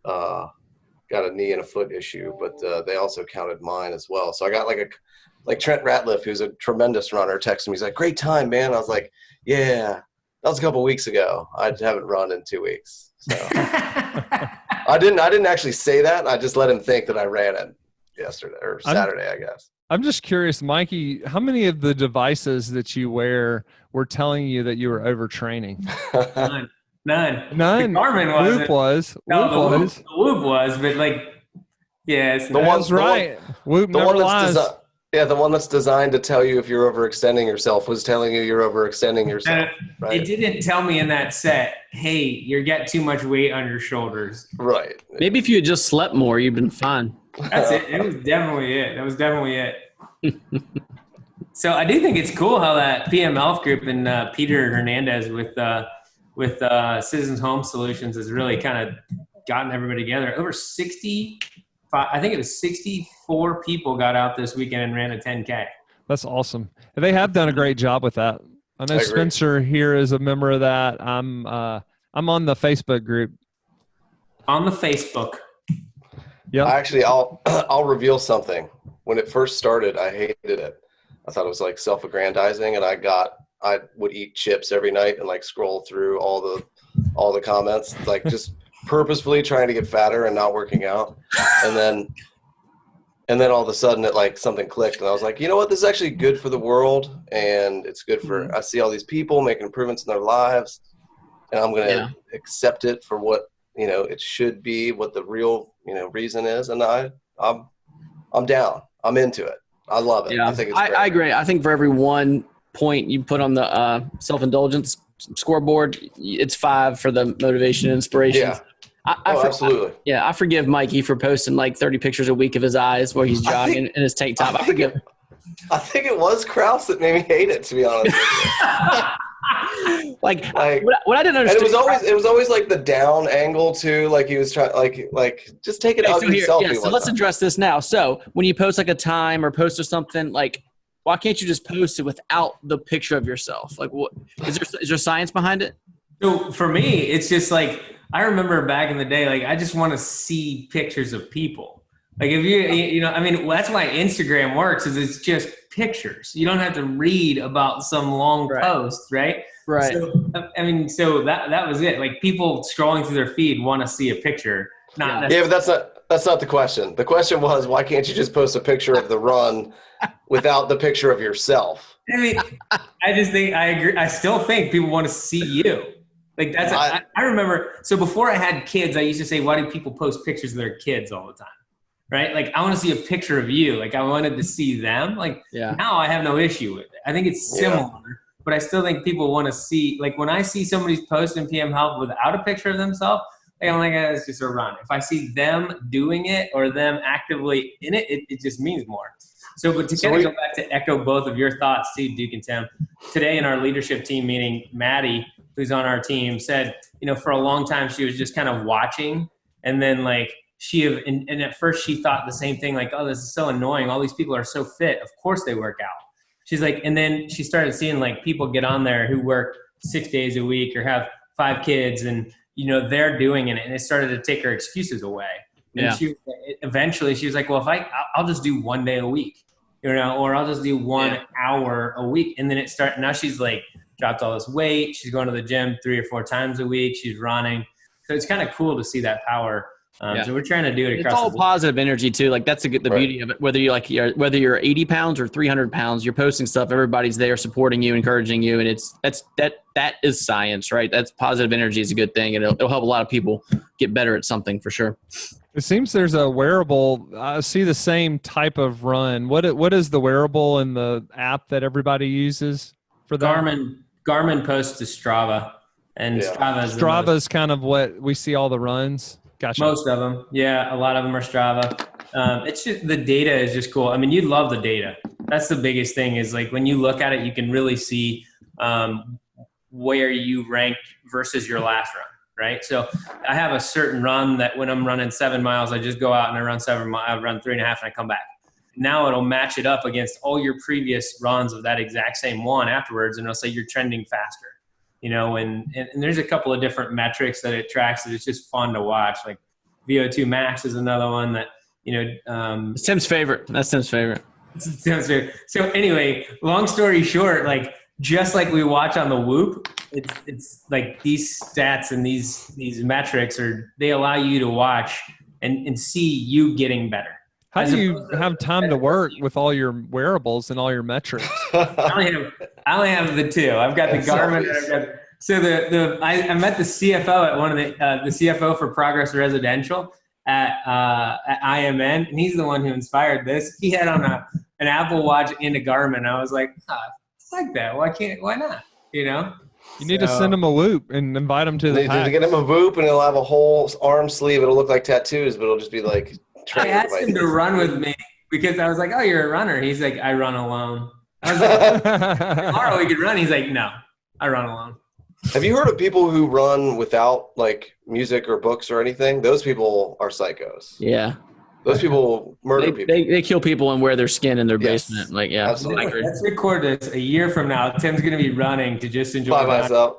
Got a knee and a foot issue, but they also counted mine as well. So I got like Trent Ratliff, who's a tremendous runner, texted me. He's like, "Great time, man." I was like, "Yeah, that was a couple weeks ago. I haven't run in 2 weeks." So I didn't actually say that. I just let him think that I ran it yesterday or Saturday, I guess. I'm just curious, Mikey, how many of the devices that you wear were telling you that you were overtraining? None. Garmin wasn't. Whoop was. No, the Whoop was, but it's the one's right. Whoop never lies. The one that's designed to tell you if you're overextending yourself was telling you you're overextending yourself. Right? It didn't tell me in that set, hey, you got too much weight on your shoulders. Right. Maybe if you had just slept more, you'd been fine. That's it. It was definitely it. That was definitely it. So I do think it's cool how that PM Health Group and Peter Hernandez with Citizens Home Solutions has really kind of gotten everybody together. Over 64 people got out this weekend and ran a 10K. That's awesome. They have done a great job with that. I know Spencer here is a member of that. I'm on the Facebook group. On the Facebook. Yeah. I'll reveal something. When it first started, I hated it. I thought it was like self-aggrandizing, and I would eat chips every night and like scroll through all the comments, like just purposefully trying to get fatter and not working out. And then all of a sudden it like something clicked, and I was like, you know what, this is actually good for the world, and it's good for, I see all these people making improvements in their lives, and I'm going to accept it for what, it should be, what the real, reason is. And I'm down. I'm into it. I love it. Yeah, I think it's great. I agree. I think for every 1 point you put on the self-indulgence scoreboard, it's 5 for the motivation and inspiration. Yeah. Absolutely. I forgive Mikey for posting like 30 pictures a week of his eyes while he's jogging in his tank top. I forgive him. I think it was Krause that made me hate it, to be honest with you. What I didn't understand. And it was always like the down angle too. Like he was trying, like just take an ugly selfie. So let's address this now. So when you post like a time or post or something, like, why can't you just post it without the picture of yourself? Like, what is there science behind it? So for me, it's just like, I remember back in the day, like I just want to see pictures of people. Like if that's why Instagram works, is it's just pictures. You don't have to read about some long post, right? Right. So that was it. Like people scrolling through their feed want to see a picture, not necessarily. Yeah, but that's not the question. The question was, why can't you just post a picture of the run without the picture of yourself? I mean, I just think I agree. I still think people want to see you. Like that's I remember. So before I had kids, I used to say, why do people post pictures of their kids all the time? Right? Like I want to see a picture of you. Like I wanted to see them. Like now I have no issue with it. I think it's similar, but I still think people want to see, like when I see somebody's post in PM Health without a picture of themselves, like I'm like, it's just a run. If I see them doing it or them actively in it, it just means more. So, but to kind of go back to echo both of your thoughts too, Duke and Tim, today in our leadership team meeting, Maddie, who's on our team, said, for a long time she was just kind of watching, and then like and at first she thought the same thing, like, oh, this is so annoying. All these people are so fit. Of course they work out. She's like, and then she started seeing like people get on there who work 6 days a week or have 5 kids, and they're doing it, and it started to take her excuses away. And eventually she was like, well, I'll just do 1 day a week, or I'll just do 1 hour a week. And then now she's like dropped all this weight. She's going to the gym 3 or 4 times a week. She's running. So it's kind of cool to see that power. So we're trying to do it across it's all the board. positive energy too. Like that's the beauty of it. Whether you're 80 pounds or 300 pounds, you're posting stuff. Everybody's there supporting you, encouraging you. And that is science, right? That's positive energy is a good thing. And it'll help a lot of people get better at something for sure. It seems there's a wearable. I see the same type of run. What is the wearable in the app that everybody uses for that? Garmin posts to Strava, and Strava is kind of what we see all the runs. Gotcha. Most of them. Yeah. A lot of them are Strava. It's just, the data is just cool. I mean, you love the data. That's the biggest thing, is like when you look at it, you can really see where you rank versus your last run. Right. So I have a certain run that when I'm running 7 miles, I just go out and I run 7 miles, I run 3.5 and I come back. Now it'll match it up against all your previous runs of that exact same one afterwards. And it'll say you're trending faster, and there's a couple of different metrics that it tracks that it's just fun to watch. Like VO2 max is another one that, it's Tim's favorite. That's Tim's favorite. So anyway, long story short, like just like we watch on the Whoop, it's like these stats and these metrics they allow you to watch and see you getting better. How do you have time to work with all your wearables and all your metrics? I only have the 2. I've got the Garmin. I met the CFO at one of the CFO for Progress Residential at IMN, and he's the one who inspired this. He had on an Apple Watch and a Garmin. I was like, I like that. Why not? You need to send him a Whoop and invite him to the pack. To get him a Whoop, and he'll have a whole arm sleeve. It'll look like tattoos, but it'll just be like. I asked him to run with me because I was like, oh, you're a runner. He's like, I run alone. I was like, tomorrow we could run. He's like, no, I run alone. Have you heard of people who run without like music or books or anything? Those people are psychos. Yeah. Those people murder people. They kill people and wear their skin in their basement. Like, yeah. Absolutely. Let's record this a year from now. Tim's going to be running to just enjoy by myself.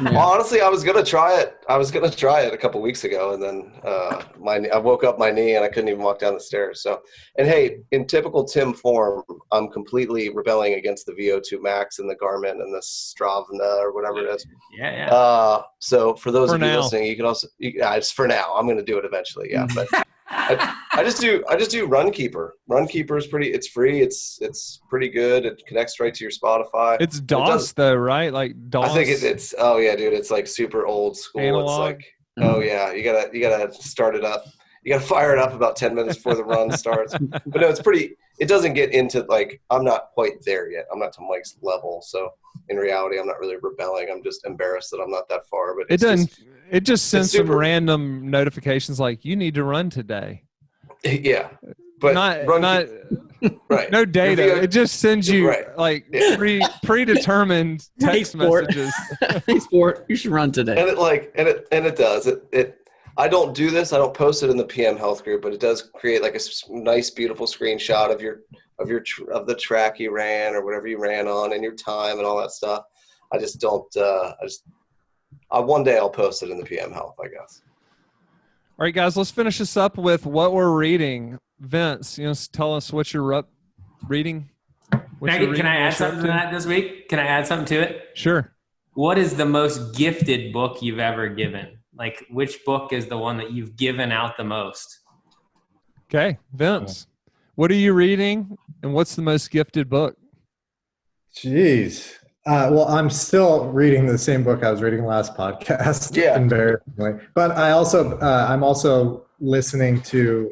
Well, honestly, I was gonna try it. A couple weeks ago, and then I woke up my knee and I couldn't even walk down the stairs. So, and hey, in typical Tim form, I'm completely rebelling against the VO2 Max and the Garmin and the Stravna or whatever it is. Yeah. So for those For of you now. listening, you can also. It's for now. I'm gonna do it eventually. Yeah, but. I just do Runkeeper. Runkeeper is pretty. It's free. It's pretty good. It connects right to your Spotify. It's DOS though, right? Like DOS. I think it's. Oh yeah, dude. It's like super old school. Analog? It's like. Oh yeah, you gotta start it up. You gotta fire it up about 10 minutes before the run starts. But no, it's pretty. It doesn't get into like. I'm not quite there yet. I'm not to Mike's level. So in reality, I'm not really rebelling. I'm just embarrassed that I'm not that far. But It doesn't. It just sends some super- random notifications like you need to run today. Yeah, but not right. no data. Your VO It just sends you Right. like predetermined text sport. messages. Hey, sport, you should run today. And it does. I don't do this. I don't post it in the PM Health group, but it does create like a nice, beautiful screenshot of the track you ran or whatever you ran on and your time and all that stuff. I just don't. One day I'll post it in the PM Health, I guess. All right, guys, let's finish this up with what we're reading. Vince, tell us what you're reading. Can I add something to that this week? Can I add something to it? Sure. What is the most gifted book you've ever given? Like, which book is the one that you've given out the most? Okay, Vince, what are you reading, and what's the most gifted book? Jeez. Well, I'm still reading the same book I was reading last podcast. Yeah. Embarrassingly. But I'm also listening to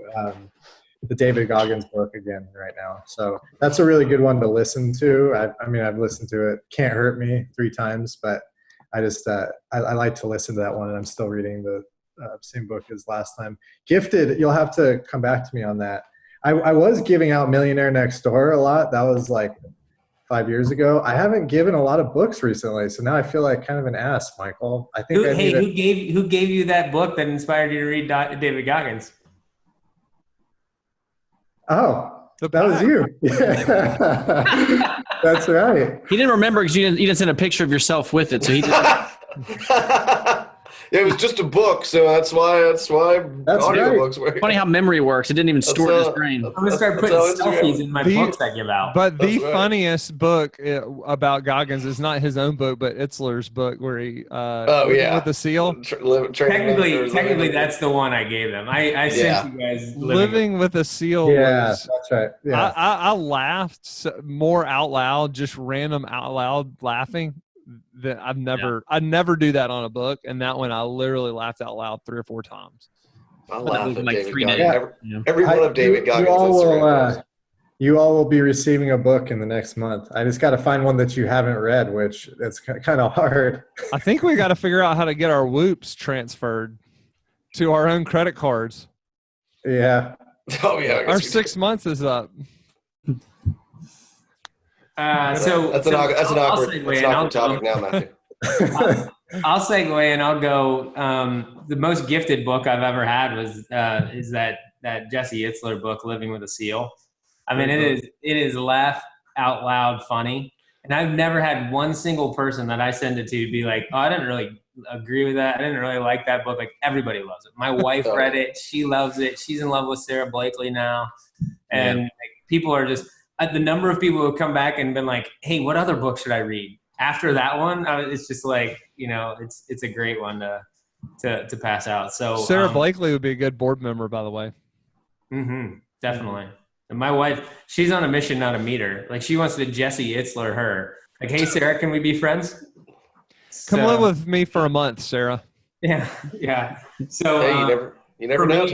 the David Goggins book again right now. So that's a really good one to listen to. I've listened to it. Can't Hurt Me 3 times, but I just I like to listen to that one, and I'm still reading the same book as last time. Gifted, you'll have to come back to me on that. I was giving out Millionaire Next Door a lot. That was like 5 years ago. I haven't given a lot of books recently, so now I feel like kind of an ass, Michael. I think who gave you that book that inspired you to read David Goggins? Oh, that was you. That's right. He didn't remember because you didn't send a picture of yourself with it, so he didn't. It was just a book, so that's why audiobooks work. Funny how memory works. It didn't even store in his brain. I'm going to start putting selfies in my books I give out. But the funniest book about Goggins is not his own book, but Itzler's book where he with the seal. Technically, that's the one I gave him. I sent you guys Living with a Seal. Yeah, that's right. Yeah. I laughed more out loud, just random out loud laughing. That I never do that on a book, and that one I literally laughed out loud 3 or 4 times. I laugh at like David 3 Goggins. days. Every one of David Goggins. You all will be receiving a book in the next month. I just got to find one that you haven't read, which it's kind of hard. I think we got to figure out how to get our whoops transferred to our own credit cards. Yeah. Oh yeah. Our 6 months is up. That's an awkward topic now, Matthew. I'll segue and I'll go. The most gifted book I've ever had is that Jesse Itzler book, Living with a Seal. I mean, it is laugh out loud funny, and I've never had one single person that I send it to be like, "Oh, I didn't really agree with that. I didn't really like that book." Like, everybody loves it. My wife read it; she loves it. She's in love with Sarah Blakely now, and like, people are just. The number of people who have come back and been like, "Hey, what other book should I read?" After that one, it's just like, it's a great one to pass out. So Sarah Blakely would be a good board member, by the way. Definitely. And my wife, she's on a mission now to meet her. Like, she wants to Jesse Itzler her. Like, "Hey, Sarah, can we be friends?" Come live with me for a month, Sarah. Yeah. So hey, you never know.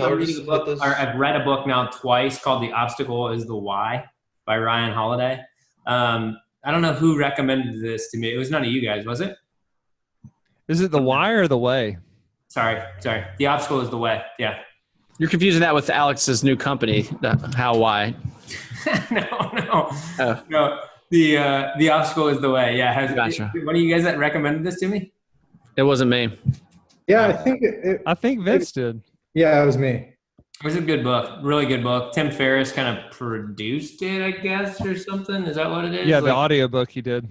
I've read a book now twice called "The Obstacle Is the Why" by Ryan Holiday. I don't know who recommended this to me. It was none of you guys, was it? Is it the why or the way? Sorry. The Obstacle Is the Way. Yeah. You're confusing that with Alex's new company, How Why. No. Oh. No. The Obstacle Is the Way. Yeah. Gotcha. One of you guys that recommended this to me? It wasn't me. Yeah, I think Vince did. Yeah, it was me. It was a good book, really good book. Tim Ferriss kind of produced it, I guess, or something. Is that what it is? Yeah, the audiobook he did.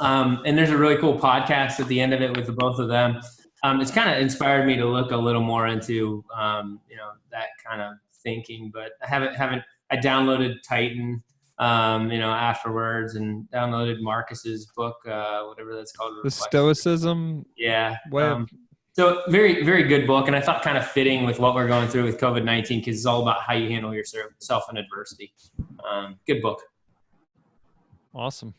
And there's a really cool podcast at the end of it with the both of them. It's kind of inspired me to look a little more into, that kind of thinking, but I downloaded Titan, afterwards, and downloaded Marcus's book, whatever that's called. The Stoicism. Yeah. Way So very, very good book. And I thought kind of fitting with what we're going through with COVID-19, because it's all about how you handle yourself in adversity. Good book. Awesome.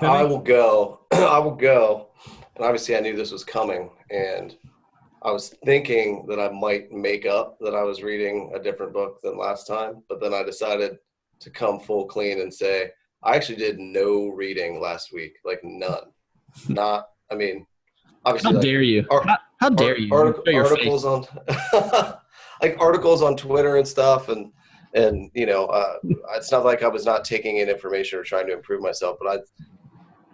I will go. And obviously I knew this was coming, and I was thinking that I might make up that I was reading a different book than last time, but then I decided to come full clean and say, I actually did no reading last week, like none. Obviously. How dare you? How dare you? Articles on, like articles on Twitter and stuff, and it's not like I was not taking in information or trying to improve myself, but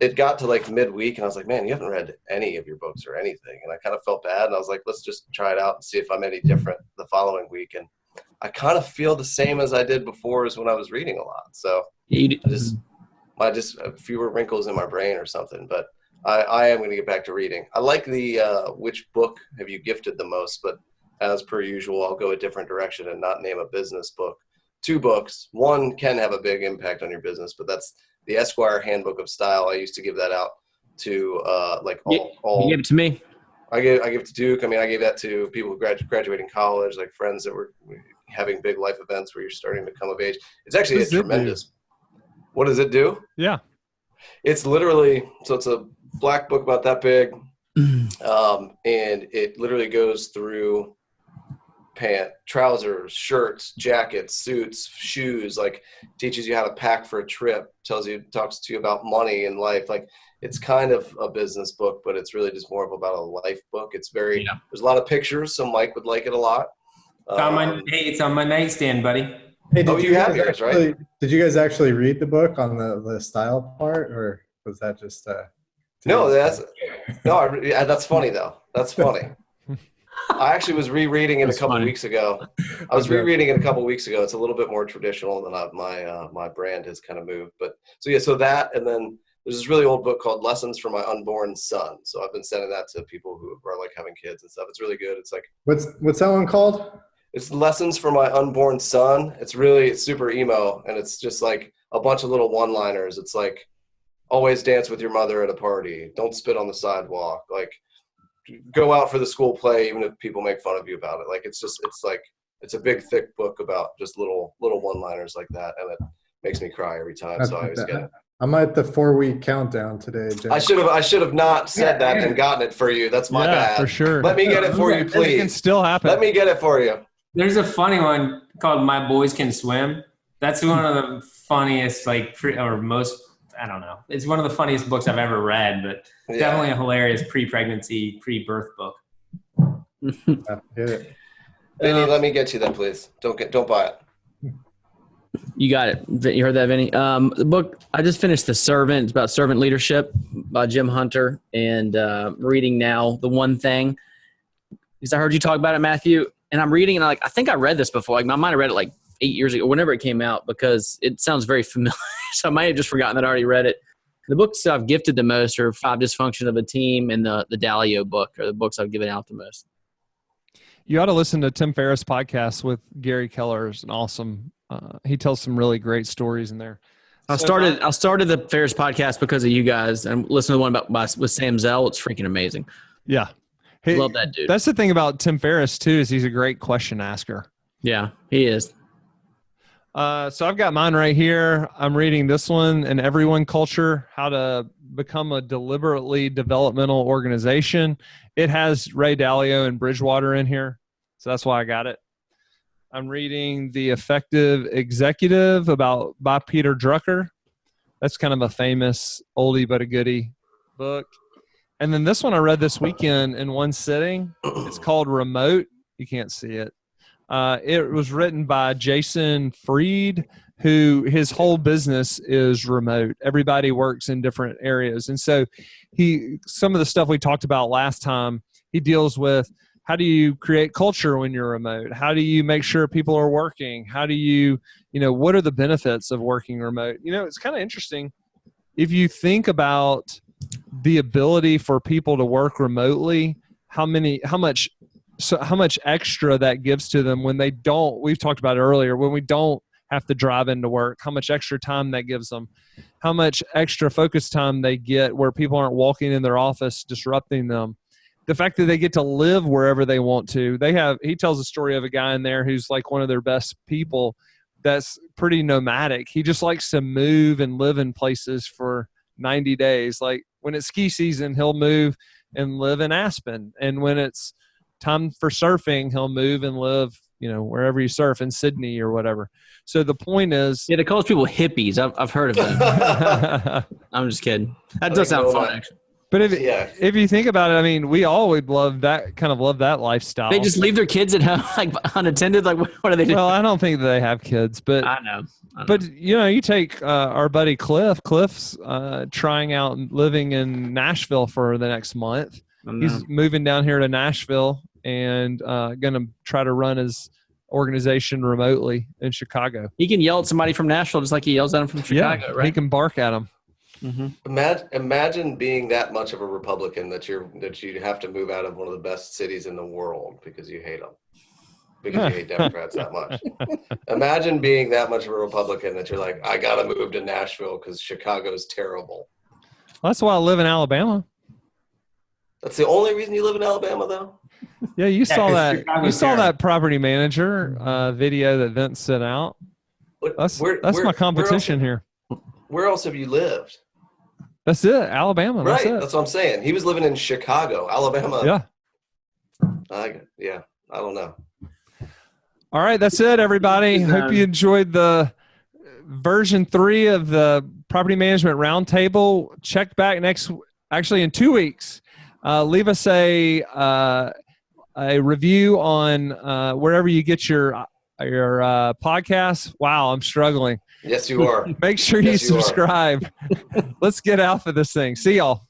it got to like midweek, and I was like, man, you haven't read any of your books or anything, and I kind of felt bad, and I was like, let's just try it out and see if I'm any different the following week, and I kind of feel the same as I did before, as when I was reading a lot. So I just fewer wrinkles in my brain or something, but I am going to get back to reading. I like the which book have you gifted the most, but as per usual, I'll go a different direction and not name a business book. 2 books. One can have a big impact on your business, but that's the Esquire Handbook of Style. I used to give that out to all. You gave it to me. I give it to Duke. I gave that to people who graduating college, like friends that were having big life events where you're starting to come of age. It's actually tremendous. What does it do? Yeah. It's literally, so it's a black book about that big, and it literally goes through trousers, shirts, jackets, suits, shoes, like teaches you how to pack for a trip, talks to you about money and life. Like, it's kind of a business book, but it's really just more of about a life book. It's there's a lot of pictures, so Mike would like it a lot. It's on my nightstand, buddy. Hey, you have yours, right? Did you guys actually read the book on the style part, or was that just No, that's funny though. That's funny. I actually was rereading it a couple weeks ago. It's a little bit more traditional than my brand has kind of moved. But so that, and then there's this really old book called Lessons for My Unborn Son. So I've been sending that to people who are like having kids and stuff. It's really good. It's like, what's that one called? It's Lessons for My Unborn Son. It's super emo, and it's just like a bunch of little one-liners. It's like, always dance with your mother at a party. Don't spit on the sidewalk. Like, go out for the school play, even if people make fun of you about it. Like, it's a big, thick book about just little one-liners like that, and it makes me cry every time. So I always get it. I'm at the 4-week countdown today, Jim. I should have not said that and gotten it for you. That's my bad. For sure. Let me get it for you, please. It can still happen. Let me get it for you. There's a funny one called My Boys Can Swim. That's one of the funniest, most, I don't know. It's one of the funniest books I've ever read, but definitely a hilarious pre-pregnancy, pre-birth book. Get it. Vinny, let me get you that, please. Don't buy it. You got it. You heard that, Vinny? The book, I just finished The Servant. It's about servant leadership by Jim Hunter, and reading now The One Thing. Because I heard you talk about it, Matthew, and I'm reading, and I think I read this before. Like, I might have read it like 8 years ago, whenever it came out, because it sounds very familiar. So I might have just forgotten that I already read it. The books I've gifted the most are 5 Dysfunction of a Team and the Dalio book are the books I've given out the most. You ought to listen to Tim Ferriss' podcast with Gary Keller. It's an awesome. He tells some really great stories in there. I started the Ferriss podcast because of you guys, and listened to the one with Sam Zell. It's freaking amazing. Yeah, hey, love that dude. That's the thing about Tim Ferriss too, is he's a great question asker. Yeah, he is. So I've got mine right here. I'm reading this one, An Everyone Culture, How to Become a Deliberately Developmental Organization. It has Ray Dalio and Bridgewater in here, so that's why I got it. I'm reading The Effective Executive by Peter Drucker. That's kind of a famous oldie but a goodie book. And then this one I read this weekend in one sitting. It's called Remote. You can't see it. It was written by Jason Fried, who his whole business is remote. Everybody works in different areas. And so some of the stuff we talked about last time, he deals with how do you create culture when you're remote? How do you make sure people are working? How do you, what are the benefits of working remote? It's kind of interesting. If you think about the ability for people to work remotely, how much extra that gives to them when they don't, we've talked about it earlier, when we don't have to drive into work, how much extra time that gives them, how much extra focus time they get where people aren't walking in their office disrupting them. The fact that they get to live wherever they want to. He tells a story of a guy in there who's like one of their best people that's pretty nomadic. He just likes to move and live in places for 90 days. Like when it's ski season, he'll move and live in Aspen. And when it's time for surfing, he'll move and live, wherever you surf, in Sydney or whatever. So the point is, they call people hippies. I've heard of them. I'm just kidding. That does sound fun, actually. But if you think about it, I mean, we all would love that lifestyle. They just leave their kids at home, like unattended. Like, what are they doing? Well, I don't think they have kids, but I know. But you take our buddy Cliff. Cliff's trying out living in Nashville for the next month. He's moving down here to Nashville and going to try to run his organization remotely in Chicago. He can yell at somebody from Nashville just like he yells at them from Chicago, right? He can bark at them. Mm-hmm. Imagine being that much of a Republican that you have to move out of one of the best cities in the world because you hate them, because you hate Democrats that much. Imagine being that much of a Republican that you're like, I gotta move to Nashville because Chicago's terrible. That's why I live in Alabama. That's the only reason you live in Alabama, though? Yeah, you saw that. You saw that property manager video that Vince sent out. That's my competition here. Where else have you lived? That's it, Alabama. Right, that's what I'm saying. He was living in Chicago, Alabama. Yeah. I don't know. All right, that's it, everybody. Hope you enjoyed the version 3 of the Property Management Roundtable. Check back in 2 weeks. Leave us a review on wherever you get your podcasts. Wow, I'm struggling. Yes, you are. Make sure you subscribe. Let's get out for this thing. See y'all.